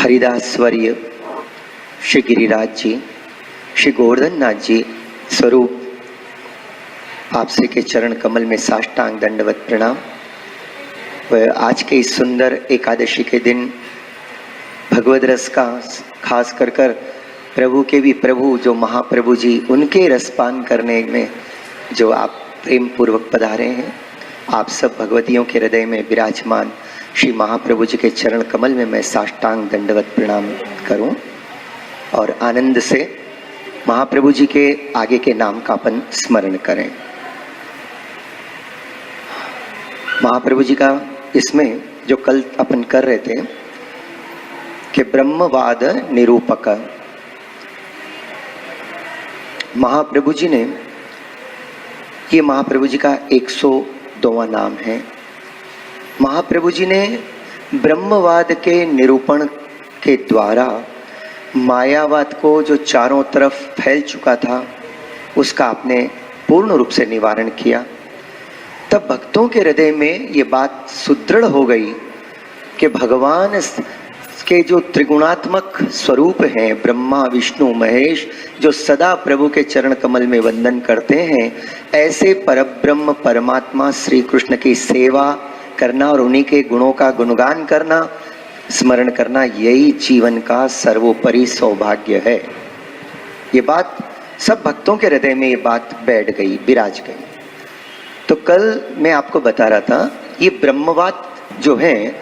हरिदास वर्य, श्री गिरिराज जी, श्री गोवर्धन नाथ जी स्वरूप आपसे के चरण कमल में साष्टांग दंडवत प्रणाम। वह आज के इस सुंदर एकादशी के दिन भगवद रस का खास कर प्रभु के भी प्रभु जो महाप्रभु जी, उनके रसपान करने में जो आप प्रेम पूर्वक पधारे हैं, आप सब भगवतियों के हृदय में विराजमान श्री महाप्रभु जी के चरण कमल में मैं साष्टांग दंडवत प्रणाम करूं और आनंद से महाप्रभु जी के आगे के नाम का अपन स्मरण करें। महाप्रभु जी का इसमें जो कल अपन कर रहे थे कि ब्रह्मवाद निरूपक, महाप्रभु जी ने, ये महाप्रभु जी का 102वां नाम है। महाप्रभु जी ने ब्रह्मवाद के निरूपण के द्वारा मायावाद को जो चारों तरफ फैल चुका था उसका आपने पूर्ण रूप से निवारण किया। तब भक्तों के हृदय में ये बात सुदृढ़ हो गई कि भगवान के जो त्रिगुणात्मक स्वरूप हैं, ब्रह्मा विष्णु महेश, जो सदा प्रभु के चरण कमल में वंदन करते हैं, ऐसे परब्रह्म परमात्मा श्री कृष्ण की सेवा करना और उन्हीं के गुणों का गुणगान करना, स्मरण करना, यही जीवन का सर्वोपरि सौभाग्य है। ये बात सब भक्तों के हृदय में ये बात बैठ गई, विराज गई। तो कल मैं आपको बता रहा था, ये ब्रह्मवाद जो है,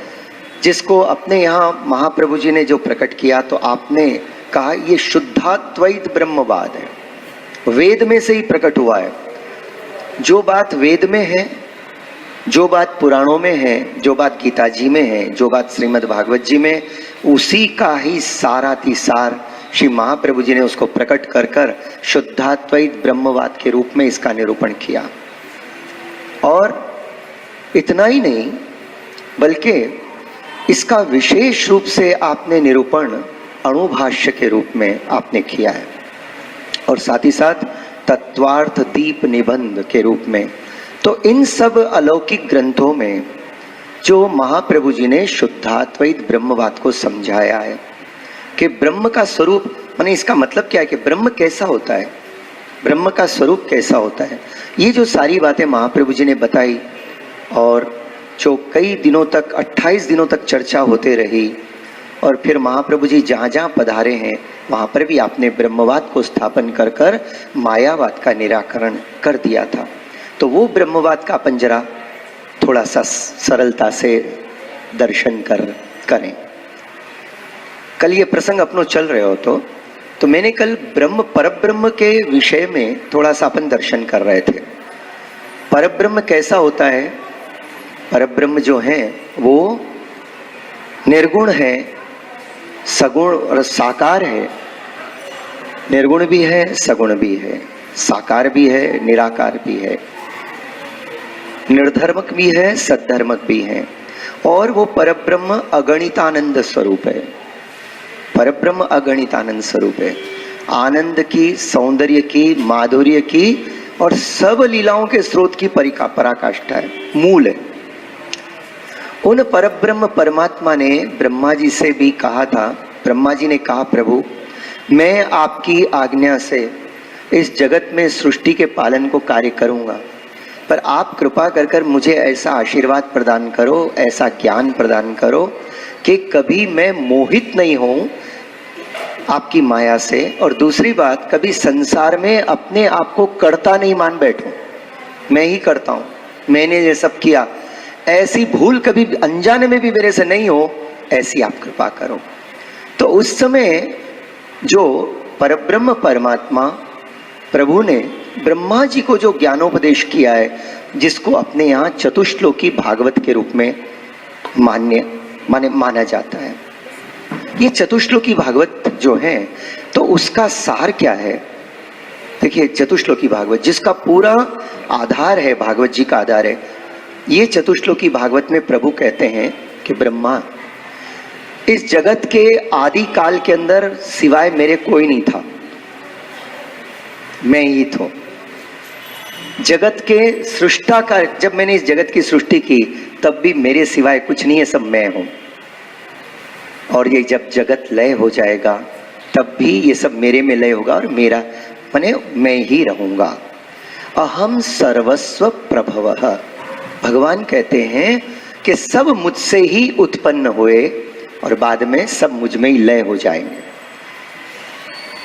जिसको अपने यहाँ महाप्रभु जी ने जो प्रकट किया, तो आपने कहा ये शुद्धाद्वैत ब्रह्मवाद है, वेद में से ही प्रकट हुआ है। जो बात वेद में है, जो बात पुराणों में है, जो बात गीता जी में है, जो बात श्रीमद् भागवत जी में, उसी का ही सारातिसार श्री महाप्रभु जी ने उसको प्रकट कर शुद्धाद्वैत ब्रह्मवाद के रूप में इसका निरूपण किया। और इतना ही नहीं, बल्कि इसका विशेष रूप से आपने निरूपण अणुभाष्य के रूप में आपने किया है और साथ ही साथ तत्वार्थ दीप निबंध के रूप में। तो इन सब अलौकिक ग्रंथों में जो महाप्रभु जी ने शुद्धाद्वैत ब्रह्मवाद को समझाया है कि ब्रह्म का स्वरूप, माने इसका मतलब क्या है कि ब्रह्म कैसा होता है, ब्रह्म का स्वरूप कैसा होता है, ये जो सारी बातें महाप्रभु जी ने बताई और जो कई दिनों तक, 28 दिनों तक चर्चा होते रही, और फिर महाप्रभु जी जहाँ जहाँ पधारे हैं वहाँ पर भी आपने ब्रह्मवाद को स्थापन कर मायावाद का निराकरण कर दिया था। तो वो ब्रह्मवाद का अपन जरा थोड़ा सा सरलता से दर्शन करें। कल ये प्रसंग अपनो चल रहे हो तो मैंने कल परब्रह्म के विषय में थोड़ा सा अपन दर्शन कर रहे थे। परब्रह्म कैसा होता है? परब्रह्म जो है वो निर्गुण है, सगुण और साकार है। निर्गुण भी है, सगुण भी है, साकार भी है, निराकार भी है, निर्धर्मक भी है, सद्धर्मक भी है। और वो परब्रह्म अगणितानंद स्वरूप है। परब्रह्म अगणितानंद स्वरूप है, आनंद की, सौंदर्य की, माधुर्य की और सब लीलाओं के स्रोत की पराकाष्ठा है, मूल है। उन परब्रह्म परमात्मा ने ब्रह्मा जी से भी कहा था, ब्रह्मा जी ने कहा, प्रभु मैं आपकी आज्ञा से इस जगत में सृष्टि के पालन को कार्य करूंगा, पर आप कृपा कर मुझे ऐसा आशीर्वाद प्रदान करो, ऐसा ज्ञान प्रदान करो कि कभी मैं मोहित नहीं हूं आपकी माया से, और दूसरी बात, कभी संसार में अपने आप को कर्ता नहीं मान बैठूं, मैं ही करता हूं, मैंने ये सब किया, ऐसी भूल कभी अनजाने में भी मेरे से नहीं हो, ऐसी आप कृपा करो। तो उस समय जो परब्रह्म परमात्मा प्रभु ने ब्रह्मा जी को जो ज्ञानोपदेश किया है, जिसको अपने यहाँ चतुश्लोकी भागवत के रूप में माना जाता है। ये चतुश्लोकी भागवत जो है, तो उसका सार क्या है? देखिए, चतुश्लोकी भागवत जिसका पूरा आधार है, भागवत जी का आधार है। ये चतुश्लोकी भागवत में प्रभु कहते हैं कि ब्रह्मा, इस जगत के आदि काल के अंदर सिवाय मेरे कोई नहीं था, मैं ही था। जगत के सृष्टा का, जब मैंने इस जगत की सृष्टि की तब भी मेरे सिवाय कुछ नहीं है, सब मैं हूं। और ये जब जगत लय हो जाएगा तब भी ये सब मेरे में लय होगा और मेरा माने मैं ही रहूंगा। अहम सर्वस्व प्रभवः, भगवान कहते हैं कि सब मुझसे ही उत्पन्न हुए और बाद में सब मुझ में ही लय हो जाएंगे।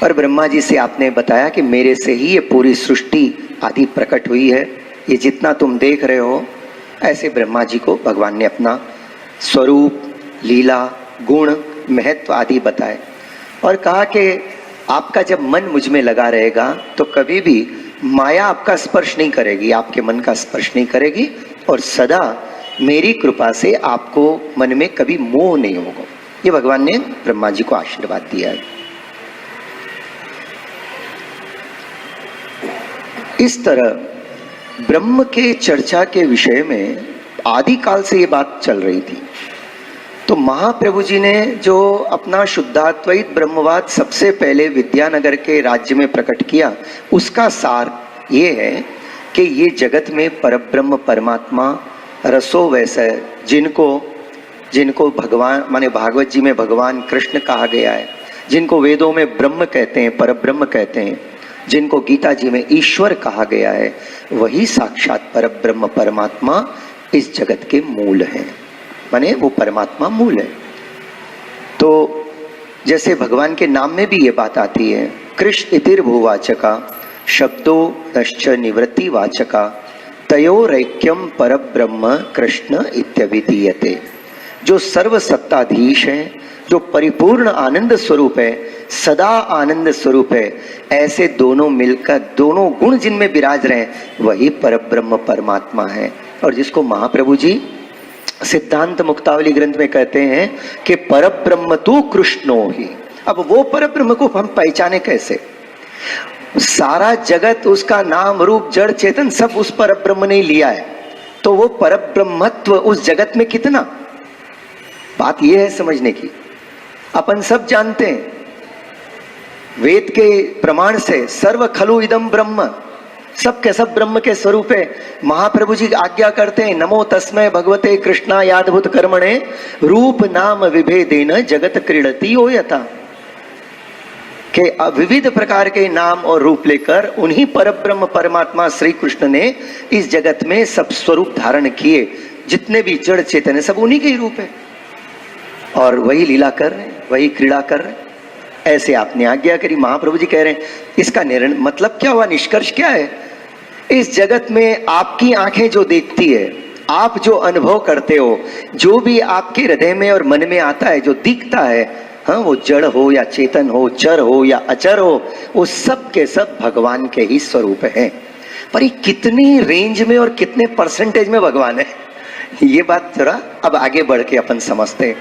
और ब्रह्मा जी से आपने बताया कि मेरे से ही ये पूरी सृष्टि आदि प्रकट हुई है। ये जितना तुम देख रहे हो, ऐसे ब्रह्मा जी को भगवान ने अपना स्वरूप, लीला, गुण, महत्व आदि बताए और कहा कि आपका जब मन मुझ में लगा रहेगा तो कभी भी माया आपका स्पर्श नहीं करेगी, आपके मन का स्पर्श नहीं करेगी और सदा मेरी कृपा से आपको मन में कभी मोह नहीं होगा। ये भगवान ने ब्रह्मा जी को आशीर्वाद दिया है। इस तरह ब्रह्म के चर्चा के विषय में आदि काल से ये बात चल रही थी। तो महाप्रभु जी ने जो अपना शुद्धाद्वैत ब्रह्मवाद सबसे पहले विद्यानगर के राज्य में प्रकट किया, उसका सार ये है कि ये जगत में परब्रह्म परमात्मा रसो वैसे जिनको भगवान माने भागवत जी में भगवान कृष्ण कहा गया है, जिनको वेदों में ब्रह्म कहते हैं, परब्रह्म कहते हैं, जिनको गीता जी में ईश्वर कहा गया है, वही साक्षात परब्रह्म परमात्मा इस जगत के मूल हैं, माने वो परमात्मा मूल है। तो जैसे भगवान के नाम में भी ये बात आती है, कृष्ण इतिर भूवाचका शब्दो नश्च निवृत्ति वाचका तयोरैक्यम परब्रह्म कृष्ण इत्यभिधीयते। जो सर्व सत्ताधीश है, जो परिपूर्ण आनंद स्वरूप है, सदा आनंद स्वरूप है, ऐसे दोनों मिलकर दोनों गुण जिनमें विराज रहे वही परब्रह्म परमात्मा है। और जिसको महाप्रभु जी सिद्धांत मुक्तावली ग्रंथ में कहते हैं कि परब्रह्म तू कृष्णो ही। अब वो परब्रह्म को हम पहचाने कैसे? सारा जगत, उसका नाम रूप जड़ चेतन सब उस परब्रह्म ने लिया है, तो वो परब्रह्मत्व उस जगत में कितना, बात ये है समझने की। अपन सब जानते हैं वेद के प्रमाण से सर्व खलु इदम ब्रह्म, सब के सब ब्रह्म के स्वरूप है। महाप्रभु जी आज्ञा करते हैं नमो तस्मै भगवते कृष्णाय अद्भुत कर्मणे रूप नाम विभेदेन जगत क्रीडति हो यथा, के विविध प्रकार के नाम और रूप लेकर उन्हीं परब्रह्म परमात्मा श्री कृष्ण ने इस जगत में सब स्वरूप धारण किए। जितने भी जड़ चेतन है सब उन्हीं के ही रूप है और वही लीला कर रहे हैं, वही क्रीड़ा कर रहे हैं। ऐसे आपने आज्ञा करी, महाप्रभु जी कह रहे हैं। इसका निर्णय मतलब क्या हुआ, निष्कर्ष क्या है? इस जगत में आपकी आंखें जो देखती है, आप जो अनुभव करते हो, जो भी आपके हृदय में और मन में आता है, जो दिखता है, हाँ, वो जड़ हो या चेतन हो, चर हो या अचर हो, वो सब के सब भगवान के ही स्वरूप हैं। पर ये कितनी रेंज में और कितने परसेंटेज में भगवान है, ये बात जरा अब आगे बढ़ के अपन समझते हैं।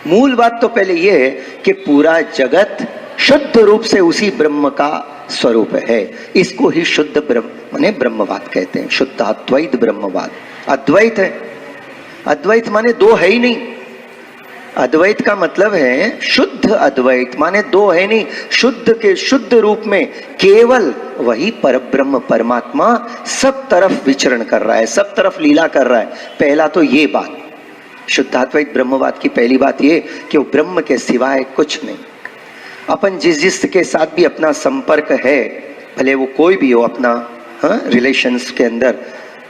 मूल बात तो पहले ये है कि पूरा जगत शुद्ध रूप से उसी ब्रह्म का स्वरूप है। इसको ही शुद्ध ब्रह्म माने ब्रह्मवाद कहते हैं, शुद्ध अद्वैत ब्रह्मवाद। अद्वैत है, अद्वैत माने दो है ही नहीं। अद्वैत का मतलब है शुद्ध अद्वैत, माने दो है नहीं, शुद्ध के शुद्ध रूप में केवल वही परब्रह्म परमात्मा सब तरफ विचरण कर रहा है, सब तरफ लीला कर रहा है। पहला तो ये बात, शुद्धाद्वैत ब्रह्मवाद की पहली बात ये कि वो ब्रह्म के सिवाय कुछ नहीं। अपन जिस के साथ भी अपना संपर्क है, भले वो कोई भी हो, अपना रिलेशंस के अंदर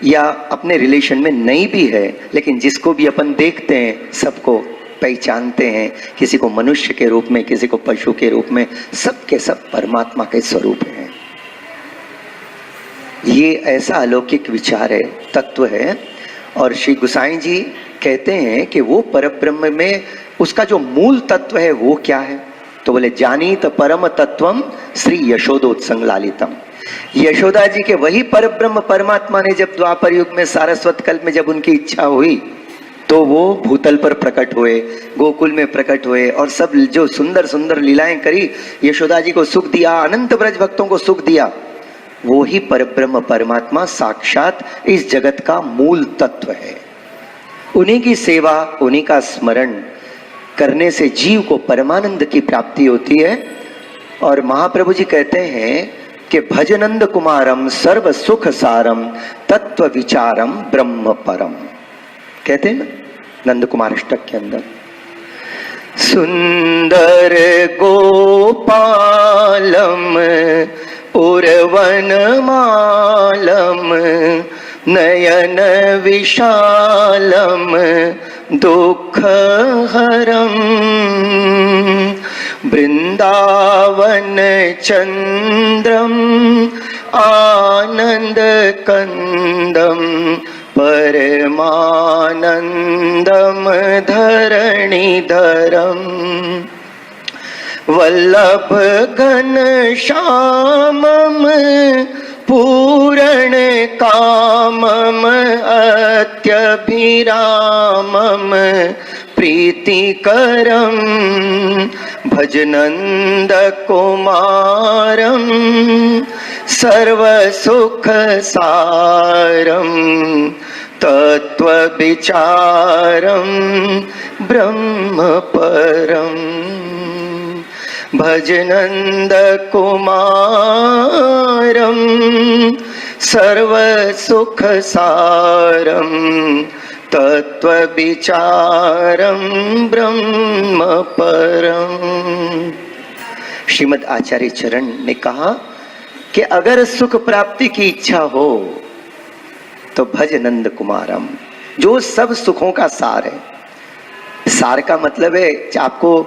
या अपने रिलेशन में नहीं भी है, लेकिन जिसको भी अपन देखते हैं, सबको पहचानते हैं, किसी को मनुष्य के रूप में, किसी को पशु के रूप में, सब के सब परमात्मा के स्वरूप हैं। ये ऐसा अलौकिक विचार है, तत्व है। और श्री गोसाई जी कहते हैं कि वो परब्रह्म में उसका जो मूल तत्व है वो क्या है, तो बोले जानीत परम तत्वम श्री यशोदोत्संग लालितम। यशोदा जी के वही परब्रह्म परमात्मा ने जब द्वापर युग में सारस्वत कल्प में जब उनकी इच्छा हुई तो वो भूतल पर प्रकट हुए, गोकुल में प्रकट हुए और सब जो सुंदर सुंदर लीलाएं करी, यशोदा जी को सुख दिया, अनंत ब्रज भक्तों को सुख दिया। वो ही परब्रह्म परमात्मा साक्षात इस जगत का मूल तत्व है। उन्हीं की सेवा, उन्हीं का स्मरण करने से जीव को परमानंद की प्राप्ति होती है। और महाप्रभु जी कहते हैं कि भजनंद कुमारम सर्व सुख सारम तत्व विचारम ब्रह्म परम, कहते हैं ना नंद कुमार अष्टक के अंदर। सुंदर गोपालम उर्वनमालम नयन विशालम दुःखहरम वृंदावन चंद्रम आनंद कंदम परमानंदम धरणीधरम वल्लभ घनश्यामम पूरण कामम अत्यभिरामम प्रीतिकरम भजनंद कुमारम सर्वसुख सारम तत्व विचारम ब्रह्म परम भजनंद कुमारम सर्व सुख सारम तत्व विचारम ब्रह्म परम। श्रीमद् आचार्य चरण ने कहा कि अगर सुख प्राप्ति की इच्छा हो तो भज नंद कुमारम, जो सब सुखों का सार है। सार का मतलब है आपको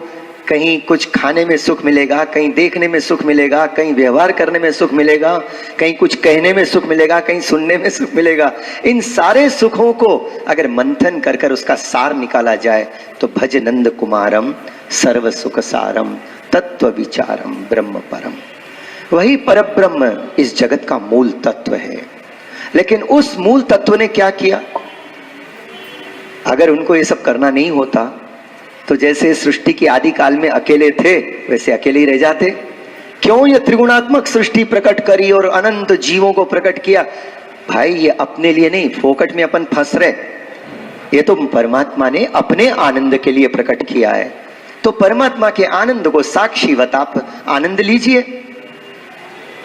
कहीं कुछ खाने में सुख मिलेगा, कहीं देखने में सुख मिलेगा, कहीं व्यवहार करने में सुख मिलेगा, कहीं कुछ कहने में सुख मिलेगा, कहीं सुनने में सुख मिलेगा। इन सारे सुखों को अगर मंथन कर कर उसका सार निकाला जाए तो भज नंद कुमारम सर्व सुख सारम तत्व विचारम ब्रह्म परम। वही परब्रह्म इस जगत का मूल तत्व है। लेकिन उस मूल तत्व ने क्या किया? अगर उनको ये सब करना नहीं होता तो जैसे सृष्टि की आदि काल में अकेले थे वैसे अकेले ही रह जाते। क्यों ये त्रिगुणात्मक सृष्टि प्रकट करी और अनंत जीवों को प्रकट किया? भाई ये अपने लिए नहीं, फोकट में अपन फंस रहे। ये तो परमात्मा ने अपने आनंद के लिए प्रकट किया है। तो परमात्मा के आनंद को साक्षीवत आप आनंद लीजिए।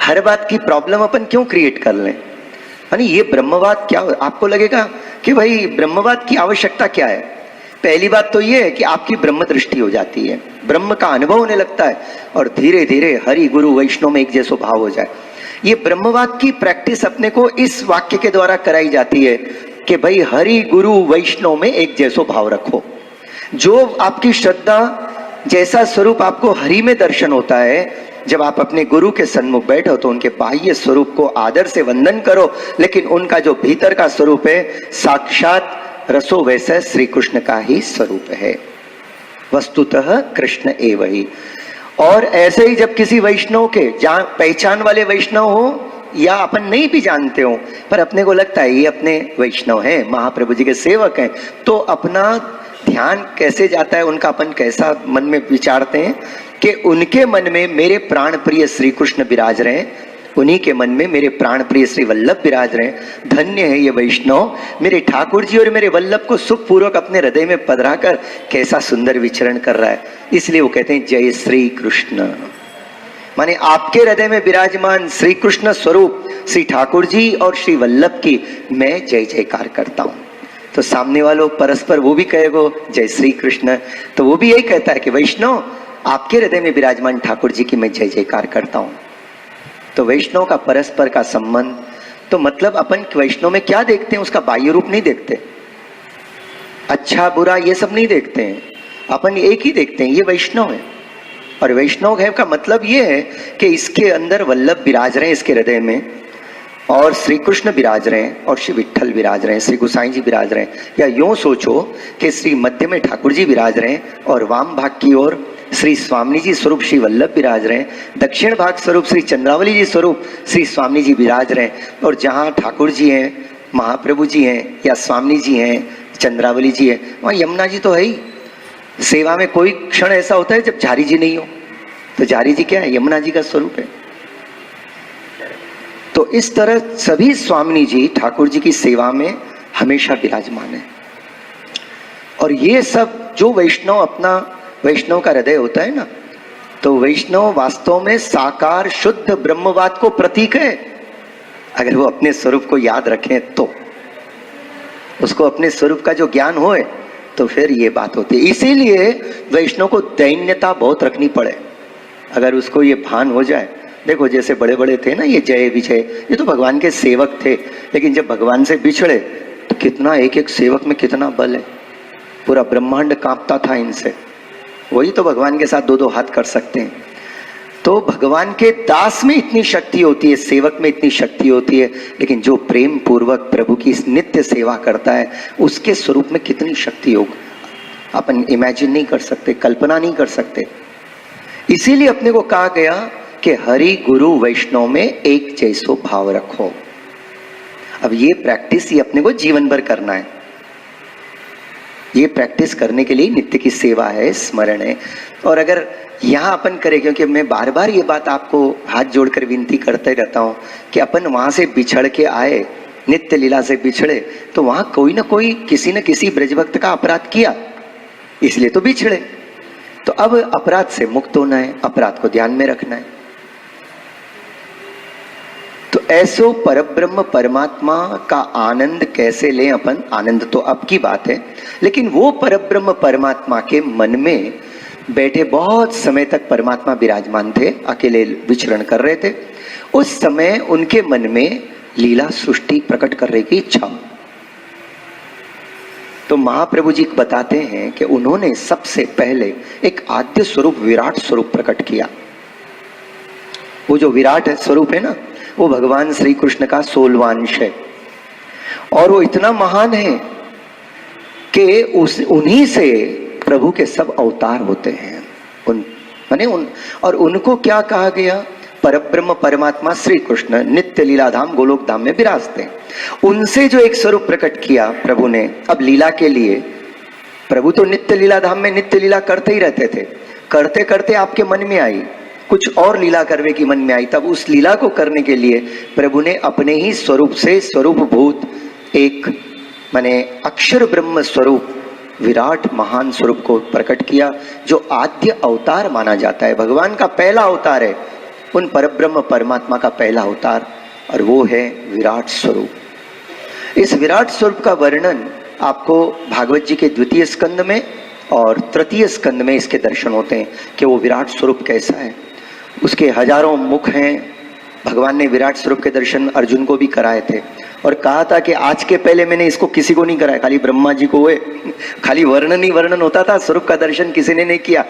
हर बात की प्रॉब्लम अपन क्यों क्रिएट कर लें? यानी ये ब्रह्मवाद क्या, आपको लगेगा कि भाई ब्रह्मवाद की आवश्यकता क्या है? पहली बात तो ये है कि आपकी ब्रह्म दृष्टि हो जाती है, ब्रह्म का अनुभव होने लगता है और धीरे धीरे हरि गुरु वैष्णव में एक जैसा भाव हो जाए। ये ब्रह्मवाद की प्रैक्टिस अपने को इस वाक्य के द्वारा कराई जाती है कि भाई हरि गुरु वैष्णव में एक जैसा भाव रखो। जो आपकी श्रद्धा, जैसा स्वरूप आपको हरि में दर्शन होता है, जब आप अपने गुरु के सन्मुख बैठो तो उनके बाह्य स्वरूप को आदर से वंदन करो, लेकिन उनका जो भीतर का स्वरूप है साक्षात रसो वैसे श्री कृष्ण का ही स्वरूप है, वस्तुतः कृष्ण एव ही। और ऐसे ही जब किसी वैष्णव के पहचान वाले वैष्णव हो या अपन नहीं भी जानते हो पर अपने को लगता है ये अपने वैष्णव हैं, महाप्रभु जी के सेवक हैं, तो अपना ध्यान कैसे जाता है, उनका अपन कैसा मन में विचारते हैं कि उनके मन में मेरे प्राण प्रिय श्री कृष्ण विराज रहे, उन्हीं के मन में मेरे प्राण प्रिय श्री वल्लभ विराज रहे। धन्य है ये वैष्णव, मेरे ठाकुर जी और मेरे वल्लभ को सुखपूर्वक अपने हृदय में पधरा कर कैसा सुंदर विचरण कर रहा है। इसलिए वो कहते हैं जय श्री कृष्ण, माने आपके हृदय में विराजमान श्री कृष्ण स्वरूप श्री ठाकुर जी और श्री वल्लभ की मैं जय जयकार करता हूं। तो सामने वालों परस्पर वो भी कहेगो जय श्री कृष्ण, तो वो भी यही कहता है कि वैष्णव आपके हृदय में विराजमान ठाकुर जी की मैं जय जयकार करता हूं। तो वैष्णव का परस्पर का संबंध, तो मतलब अपन वैष्णव में क्या देखते हैं? उसका बाह्य रूप नहीं देखते, अच्छा बुरा ये सब नहीं देखते हैं, अपन एक ही देखते हैं, ये वैष्णव है। और वैष्णव है का मतलब ये है कि इसके अंदर वल्लभ विराज रहे हैं इसके हृदय में, और श्री कृष्ण विराज रहे हैं, और श्री विट्ठल विराज रहे हैं, श्री गोसाई जी विराज रहे हैं। या यूं सोचो कि श्री मध्य में ठाकुर जी विराज रहे हैं और वाम भाग की ओर श्री स्वामी जी स्वरूप श्री वल्लभ विराज रहे हैं, दक्षिण भाग स्वरूप श्री चंद्रावली जी स्वरूप श्री स्वामी जी विराज रहे हैं। और जहाँ ठाकुर जी हैं, महाप्रभु जी हैं, या स्वामी जी हैं, चंद्रावली जी है, वहाँ यमुना जी तो है ही। सेवा में कोई क्षण ऐसा होता है जब झारी जी नहीं हो, तो झारी जी क्या है? यमुना जी का स्वरूप है। तो इस तरह सभी स्वामी जी ठाकुर जी की सेवा में हमेशा विराजमान है। और ये सब जो वैष्णव अपना वैष्णव का हृदय होता है ना, तो वैष्णव वास्तव में साकार शुद्ध ब्रह्मवाद को प्रतीक है। अगर वो अपने स्वरूप को याद रखें तो उसको अपने स्वरूप का जो ज्ञान होए तो फिर ये बात होती है। इसीलिए वैष्णव को दैन्यता बहुत रखनी पड़े। अगर उसको ये भान हो जाए, देखो जैसे बड़े बड़े थे ना ये जय विजय, ये तो भगवान के सेवक थे, लेकिन जब भगवान से बिछड़े तो कितना एक एक सेवक में कितना बल है, पूरा ब्रह्मांड कांपता था इनसे। वही तो भगवान के साथ दो दो हाथ कर सकते हैं। तो भगवान के दास में इतनी शक्ति होती है, सेवक में इतनी शक्ति होती है, लेकिन जो प्रेम पूर्वक प्रभु की नित्य सेवा करता है उसके स्वरूप में कितनी शक्ति होगी अपन इमेजिन नहीं कर सकते, कल्पना नहीं कर सकते। इसीलिए अपने को कहा गया कि हरि गुरु वैष्णव में एक जैसो भाव रखो। अब ये प्रैक्टिस ये अपने को जीवन भर करना है। ये प्रैक्टिस करने के लिए नित्य की सेवा है, स्मरण है। और अगर यहाँ अपन करें, क्योंकि मैं बार बार ये बात आपको हाथ जोड़कर विनती करते रहता हूँ कि अपन वहां से बिछड़ के आए, नित्य लीला से बिछड़े, तो वहां कोई ना कोई किसी न किसी ब्रजभक्त का अपराध किया, इसलिए तो बिछड़े। तो अब अपराध से मुक्त होना है, अपराध को ध्यान में रखना है। तो ऐसो परब्रह्म परमात्मा का आनंद कैसे लें अपन? आनंद तो अब की बात है, लेकिन वो परब्रह्म परमात्मा के मन में बैठे बहुत समय तक परमात्मा विराजमान थे, अकेले विचरण कर रहे थे। उस समय उनके मन में लीला सृष्टि प्रकट करने की इच्छा। तो महाप्रभु जी बताते हैं कि उन्होंने सबसे पहले एक आद्य स्वरूप विराट स्वरूप प्रकट किया। वो जो विराट स्वरूप है ना, वो भगवान श्री कृष्ण का 16वां अंश है, और वो इतना महान है कि उन्हीं से प्रभु के सब अवतार होते हैं। और उनको क्या कहा गया? परब्रह्म परमात्मा श्री कृष्ण नित्य लीलाधाम गोलोक धाम में विराजते हैं। उनसे जो एक स्वरूप प्रकट किया प्रभु ने, अब लीला के लिए, प्रभु तो नित्य लीलाधाम में नित्य लीला करते ही रहते थे, करते करते आपके मन में आई कुछ और लीला करने की मन में आई, तब उस लीला को करने के लिए प्रभु ने अपने ही स्वरूप से स्वरूप भूत एक माने अक्षर ब्रह्म स्वरूप विराट महान स्वरूप को प्रकट किया, जो आद्य अवतार माना जाता है। भगवान का पहला अवतार है, उन परब्रह्म परमात्मा का पहला अवतार, और वो है विराट स्वरूप। इस विराट स्वरूप का वर्णन आपको भागवत जी के 2 स्कंद में और 3 स्कंद में इसके दर्शन होते हैं कि वो विराट स्वरूप कैसा है। उसके हजारों मुख हैं। भगवान ने विराट स्वरूप के दर्शन अर्जुन को भी कराए थे और कहा था कि आज के पहले मैंने इसको किसी को नहीं कराया, खाली ब्रह्मा जी को हुए। खाली वर्णन ही वर्णन होता था, स्वरूप का दर्शन किसी ने नहीं किया।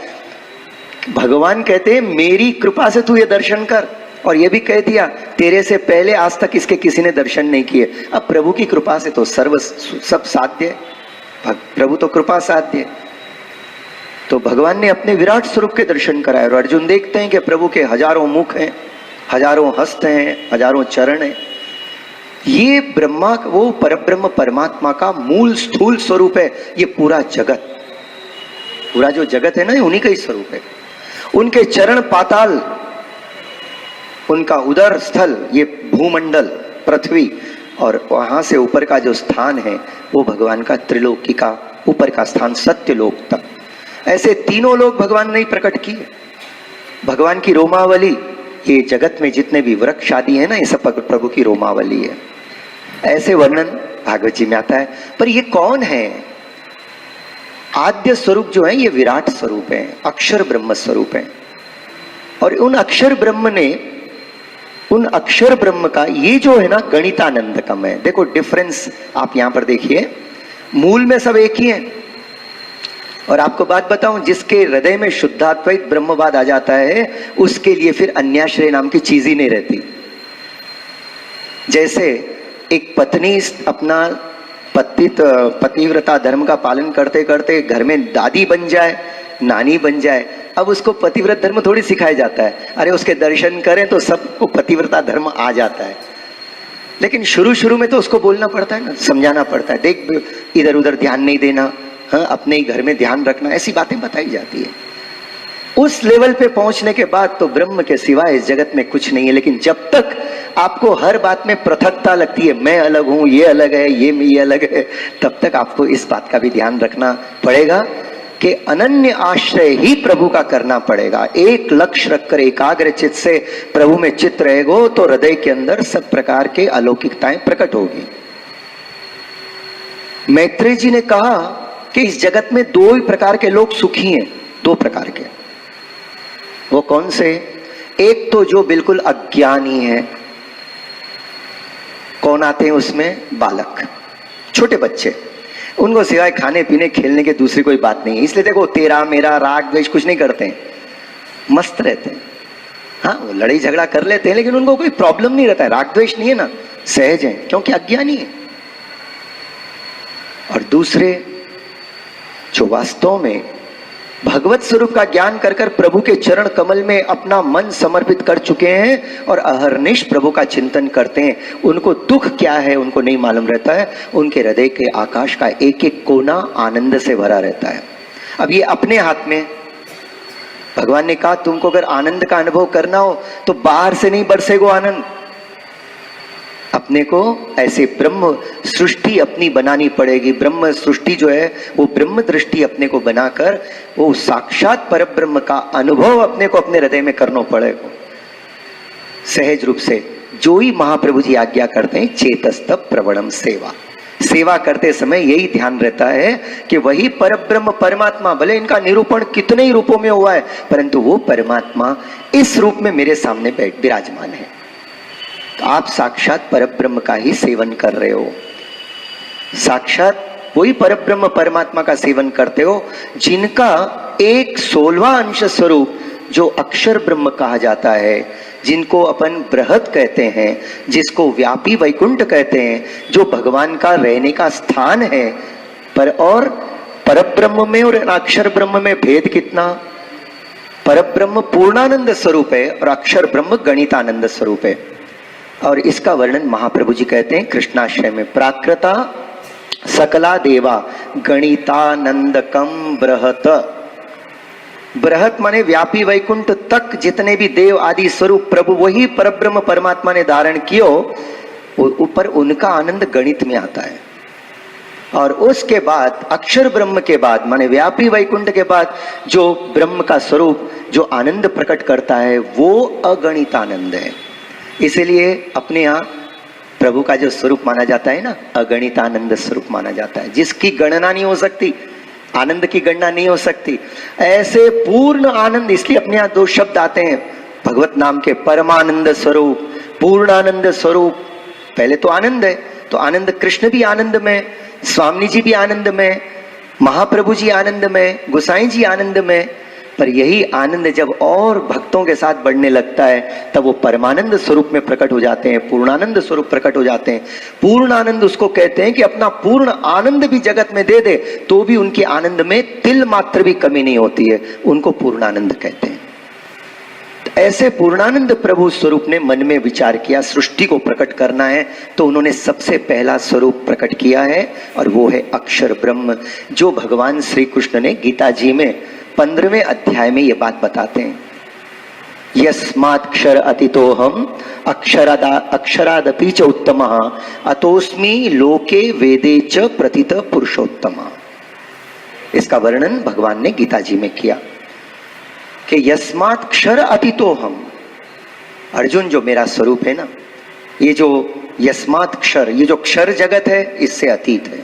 भगवान कहते हैं मेरी कृपा से तू ये दर्शन कर, और ये भी कह दिया तेरे से पहले आज तक इसके किसी ने दर्शन नहीं किए। अब प्रभु की कृपा से तो सब साध्य है, प्रभु तो कृपा साध्य है। तो भगवान ने अपने विराट स्वरूप के दर्शन कराए, और अर्जुन देखते हैं कि प्रभु के हजारों मुख हैं, हजारों हस्त हैं, हजारों चरण हैं। ये ब्रह्मा, वो परब्रह्म परमात्मा का मूल स्थूल स्वरूप है। ये पूरा जगत, पूरा जो जगत है ना, ये उन्हीं का ही स्वरूप है। उनके चरण पाताल, उनका उदर स्थल ये भूमंडल पृथ्वी, और वहां से ऊपर का जो स्थान है वो भगवान का त्रिलोकी का ऊपर का स्थान सत्यलोक तक। ऐसे तीनों लोग भगवान ने प्रकट किए। भगवान की रोमावली, ये जगत में जितने भी वृक्ष आदि है ना, ये सब प्रभु की रोमावली है। ऐसे वर्णन भागवत जी में आता है। पर ये कौन है? आद्य स्वरूप जो है ये विराट स्वरूप है, अक्षर ब्रह्म स्वरूप है। और उन अक्षर ब्रह्म का ये जो है ना गणितानंदकम है। देखो डिफरेंस आप यहां पर देखिए, मूल में सब एक ही है। और आपको बात बताऊं, जिसके हृदय में शुद्धाद्वैत ब्रह्मवाद आ जाता है उसके लिए फिर अन्याश्रय नाम की चीज ही नहीं रहती। जैसे एक पत्नी अपना पतिव्रता धर्म का पालन करते करते घर में दादी बन जाए, नानी बन जाए, अब उसको पतिव्रत धर्म थोड़ी सिखाया जाता है। अरे उसके दर्शन करें तो सबको पतिव्रता धर्म आ जाता है, लेकिन शुरू में तो उसको बोलना पड़ता है ना, समझाना पड़ता है, देख इधर उधर ध्यान नहीं देना, हाँ अपने ही घर में ध्यान रखना, ऐसी बातें बताई जाती है। उस लेवल पे पहुंचने के बाद तो ब्रह्म के सिवाय इस जगत में कुछ नहीं है। लेकिन जब तक आपको हर बात में पृथकता लगती है, मैं अलग हूं, ये अलग है, ये अलग है, तब तक आपको इस बात का भी ध्यान रखना पड़ेगा कि अनन्य आश्रय ही प्रभु का करना पड़ेगा। एक लक्ष्य रखकर एकाग्र चित्त से प्रभु में चित्त रहेगो तो हृदय के अंदर सब प्रकार के अलौकिकताएं प्रकट होगी। मैत्रेय जी ने कहा कि इस जगत में दो ही प्रकार के लोग सुखी हैं, दो प्रकार के। वो कौन से? एक तो जो बिल्कुल अज्ञानी है। कौन आते हैं उसमें? बालक, छोटे बच्चे। उनको सिवाय खाने पीने खेलने के दूसरी कोई बात नहीं है। इसलिए देखो, तेरा मेरा राग द्वेष कुछ नहीं करते हैं, मस्त रहते हैं। हाँ, वो लड़ाई झगड़ा कर लेते हैं लेकिन उनको कोई प्रॉब्लम नहीं रहता है, राग द्वेष नहीं है ना, सहज है, क्योंकि अज्ञानी है। और दूसरे जो वास्तव में भगवत स्वरूप का ज्ञान कर कर प्रभु के चरण कमल में अपना मन समर्पित कर चुके हैं और अहर्निश प्रभु का चिंतन करते हैं, उनको दुख क्या है उनको नहीं मालूम रहता है। उनके हृदय के आकाश का एक एक कोना आनंद से भरा रहता है। अब ये अपने हाथ में, भगवान ने कहा तुमको अगर आनंद का अनुभव करना हो तो बाहर से नहीं बरसेगो आनंद, अपने को ऐसे ब्रह्म सृष्टि अपनी बनानी पड़ेगी। ब्रह्म सृष्टि जो है वो ब्रह्म दृष्टि अपने को बनाकर वो साक्षात परब्रह्म का अनुभव अपने को अपने हृदय में करना पड़ेगा सहज रूप से। जो ही महाप्रभु जी आज्ञा करते हैं, चेतस्तव प्रवणम सेवा, सेवा करते समय यही ध्यान रहता है कि वही परब्रह्म परमात्मा, भले इनका निरूपण कितने ही रूपों में हुआ है, परंतु वो परमात्मा इस रूप में मेरे सामने बैठ विराजमान है। तो आप साक्षात परब्रह्म का ही सेवन कर रहे हो, साक्षात वही परब्रह्म परमात्मा का सेवन करते हो, जिनका 1/16वां अंश स्वरूप जो अक्षर ब्रह्म कहा जाता है, जिनको अपन बृहत कहते हैं, जिसको व्यापी वैकुंठ कहते हैं, जो भगवान का रहने का स्थान है। पर और परब्रह्म में और अक्षर ब्रह्म में भेद कितना? परब्रह्म पूर्णानंद स्वरूप है और अक्षर ब्रह्म गणितानंद स्वरूप है। और इसका वर्णन महाप्रभु जी कहते हैं कृष्णाश्रय में, प्राकृता सकला देवा गणितानंदकम बृहत। बृहत माने व्यापी वैकुंठ तक जितने भी देव आदि स्वरूप प्रभु वही परब्रह्म परमात्मा ने धारण कियो, ऊपर उनका आनंद गणित में आता है। और उसके बाद अक्षर ब्रह्म के बाद माने व्यापी वैकुंठ के बाद जो ब्रह्म का स्वरूप जो आनंद प्रकट करता है वो अगणित आनंद है। इसलिए अपने यहाँ प्रभु का जो स्वरूप माना जाता है ना, अगणित आनंद स्वरूप माना जाता है, जिसकी गणना नहीं हो सकती, आनंद की गणना नहीं हो सकती। ऐसे पूर्ण आनंद, इसलिए अपने यहाँ 2 शब्द आते हैं भगवत नाम के, परमानंद स्वरूप, पूर्णानंद स्वरूप। पहले तो आनंद है, तो आनंद कृष्ण भी आनंद में, स्वामी जी भी आनंद में, महाप्रभु जी आनंद में, गोसाई जी आनंद में। पर यही आनंद जब और भक्तों के साथ बढ़ने लगता है तब वो परमानंद स्वरूप में प्रकट हो जाते हैं, पूर्णानंद स्वरूप प्रकट हो जाते हैं। पूर्ण आनंद उसको कहते हैं कि अपना पूर्ण आनंद भी जगत में दे दे तो भी उनके आनंद में तिल मात्र भी कमी नहीं होती है, उनको पूर्णानंद कहते हैं। तो ऐसे पूर्णानंद प्रभु स्वरूप ने मन में विचार किया सृष्टि को प्रकट करना है, तो उन्होंने सबसे पहला स्वरूप प्रकट किया है और वो है अक्षर ब्रह्म, जो भगवान श्री कृष्ण ने गीता जी में 15वें अध्याय में ये बात बताते हैं, यस्मात्क्षर अतितोहम अक्षरादपि च उत्तमः अतोस्मि लोके वेदे च प्रथित पुरुषोत्तमः। इसका वर्णन भगवान ने गीता जी में किया कि यस्मात्क्षर अतितोहम, अर्जुन जो मेरा स्वरूप है ना, ये जो यस्मात्क्षर, ये जो क्षर जगत है इससे अतीत है।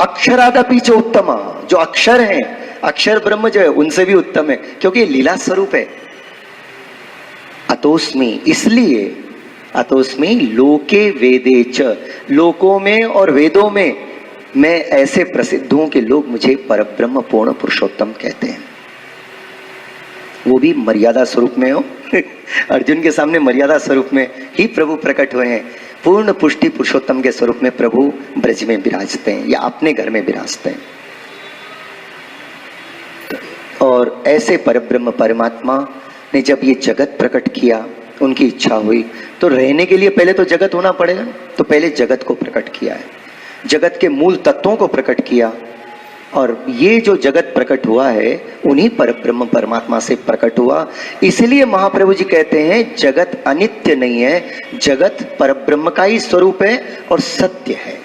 अक्षरादपि च उत्तमः, जो अक्षर है, अक्षर ब्रह्म जो है उनसे भी उत्तम है, क्योंकि ये लीला स्वरूप है। अतोस्मि, इसलिए अतोस्मि लोके वेदे च, लोकों में और वेदों में मैं ऐसे प्रसिद्ध हूं कि लोग मुझे परब्रह्म पूर्ण पुरुषोत्तम कहते हैं। वो भी मर्यादा स्वरूप में हो अर्जुन के सामने मर्यादा स्वरूप में ही प्रभु प्रकट हुए हैं। पूर्ण पुष्टि पुरुषोत्तम के स्वरूप में प्रभु ब्रज में विराजते हैं या अपने घर में विराजते हैं। और ऐसे परब्रह्म परमात्मा ने जब ये जगत प्रकट किया, उनकी इच्छा हुई तो रहने के लिए पहले तो जगत होना पड़ेगा, तो पहले जगत को प्रकट किया है, जगत के मूल तत्वों को प्रकट किया। और ये जो जगत प्रकट हुआ है उन्हीं परब्रह्म परमात्मा से प्रकट हुआ। इसलिए महाप्रभु जी कहते हैं जगत अनित्य नहीं है, जगत परब्रह्म का ही स्वरूप है और सत्य है।